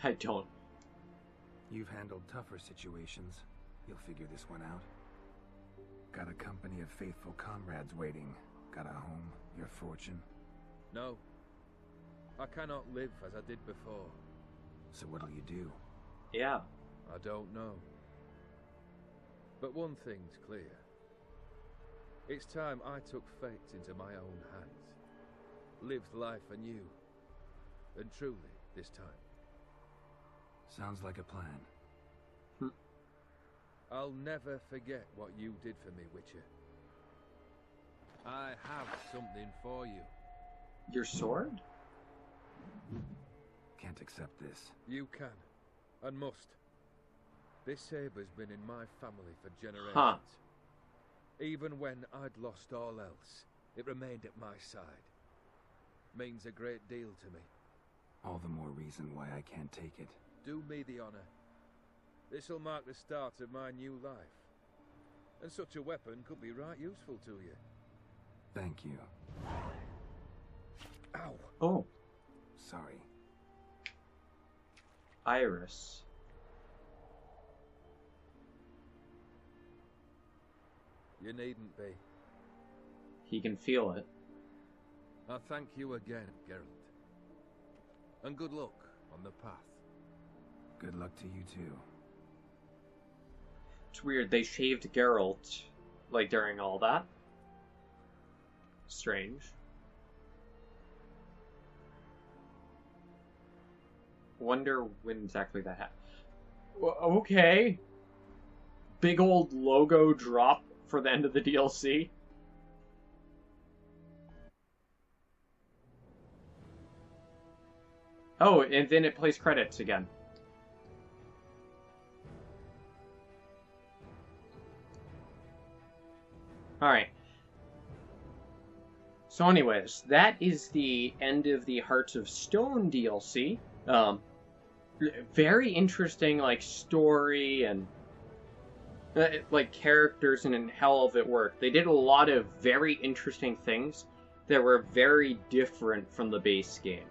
I don't. You've handled tougher situations. You'll figure this one out. Got a company of faithful comrades waiting. Got a home, your fortune. No. I cannot live as I did before. So what'll you do? Yeah. I don't know. But one thing's clear. It's time I took fate into my own hands. Lived life anew. And truly, this time. Sounds like a plan. I'll never forget what you did for me, Witcher. I have something for you. Your sword? Can't accept this. You can, and must. This saber's been in my family for generations. Huh. Even when I'd lost all else, it remained at my side. Means a great deal to me. All the more reason why I can't take it. Do me the honor. This'll mark the start of my new life. And such a weapon could be right useful to you. Thank you. Ow! Oh. Sorry. Iris. You needn't be. He can feel it. I thank you again, Geralt. And good luck on the path. Good luck to you too. It's weird, they shaved Geralt like, during all that. Strange. Wonder when exactly that happened. Well, okay. Big old logo drop for the end of the DLC. Oh, and then it plays credits again. Alright. So anyways, that is the end of the Hearts of Stone DLC. Very interesting, like, story and like characters and how all of it worked. They did a lot of very interesting things that were very different from the base game.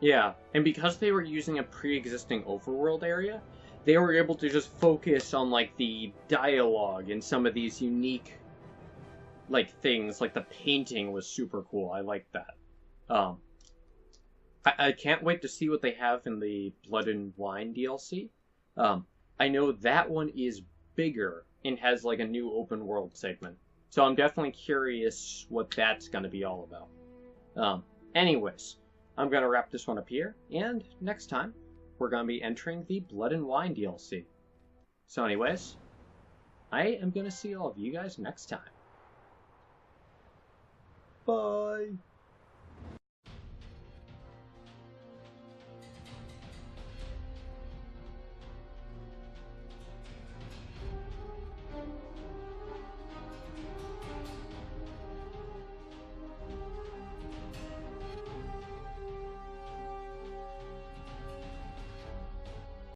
Yeah, and because they were using a pre-existing overworld area, they were able to just focus on, like, the dialogue and some of these unique, like, things. Like, the painting was super cool. I liked that. I can't wait to see what they have in the Blood and Wine DLC. I know that one is bigger and has, like, a new open world segment. So I'm definitely curious what that's going to be all about. Anyways, I'm going to wrap this one up here, and next time, we're going to be entering the Blood and Wine DLC. So anyways, I am going to see all of you guys next time. Bye!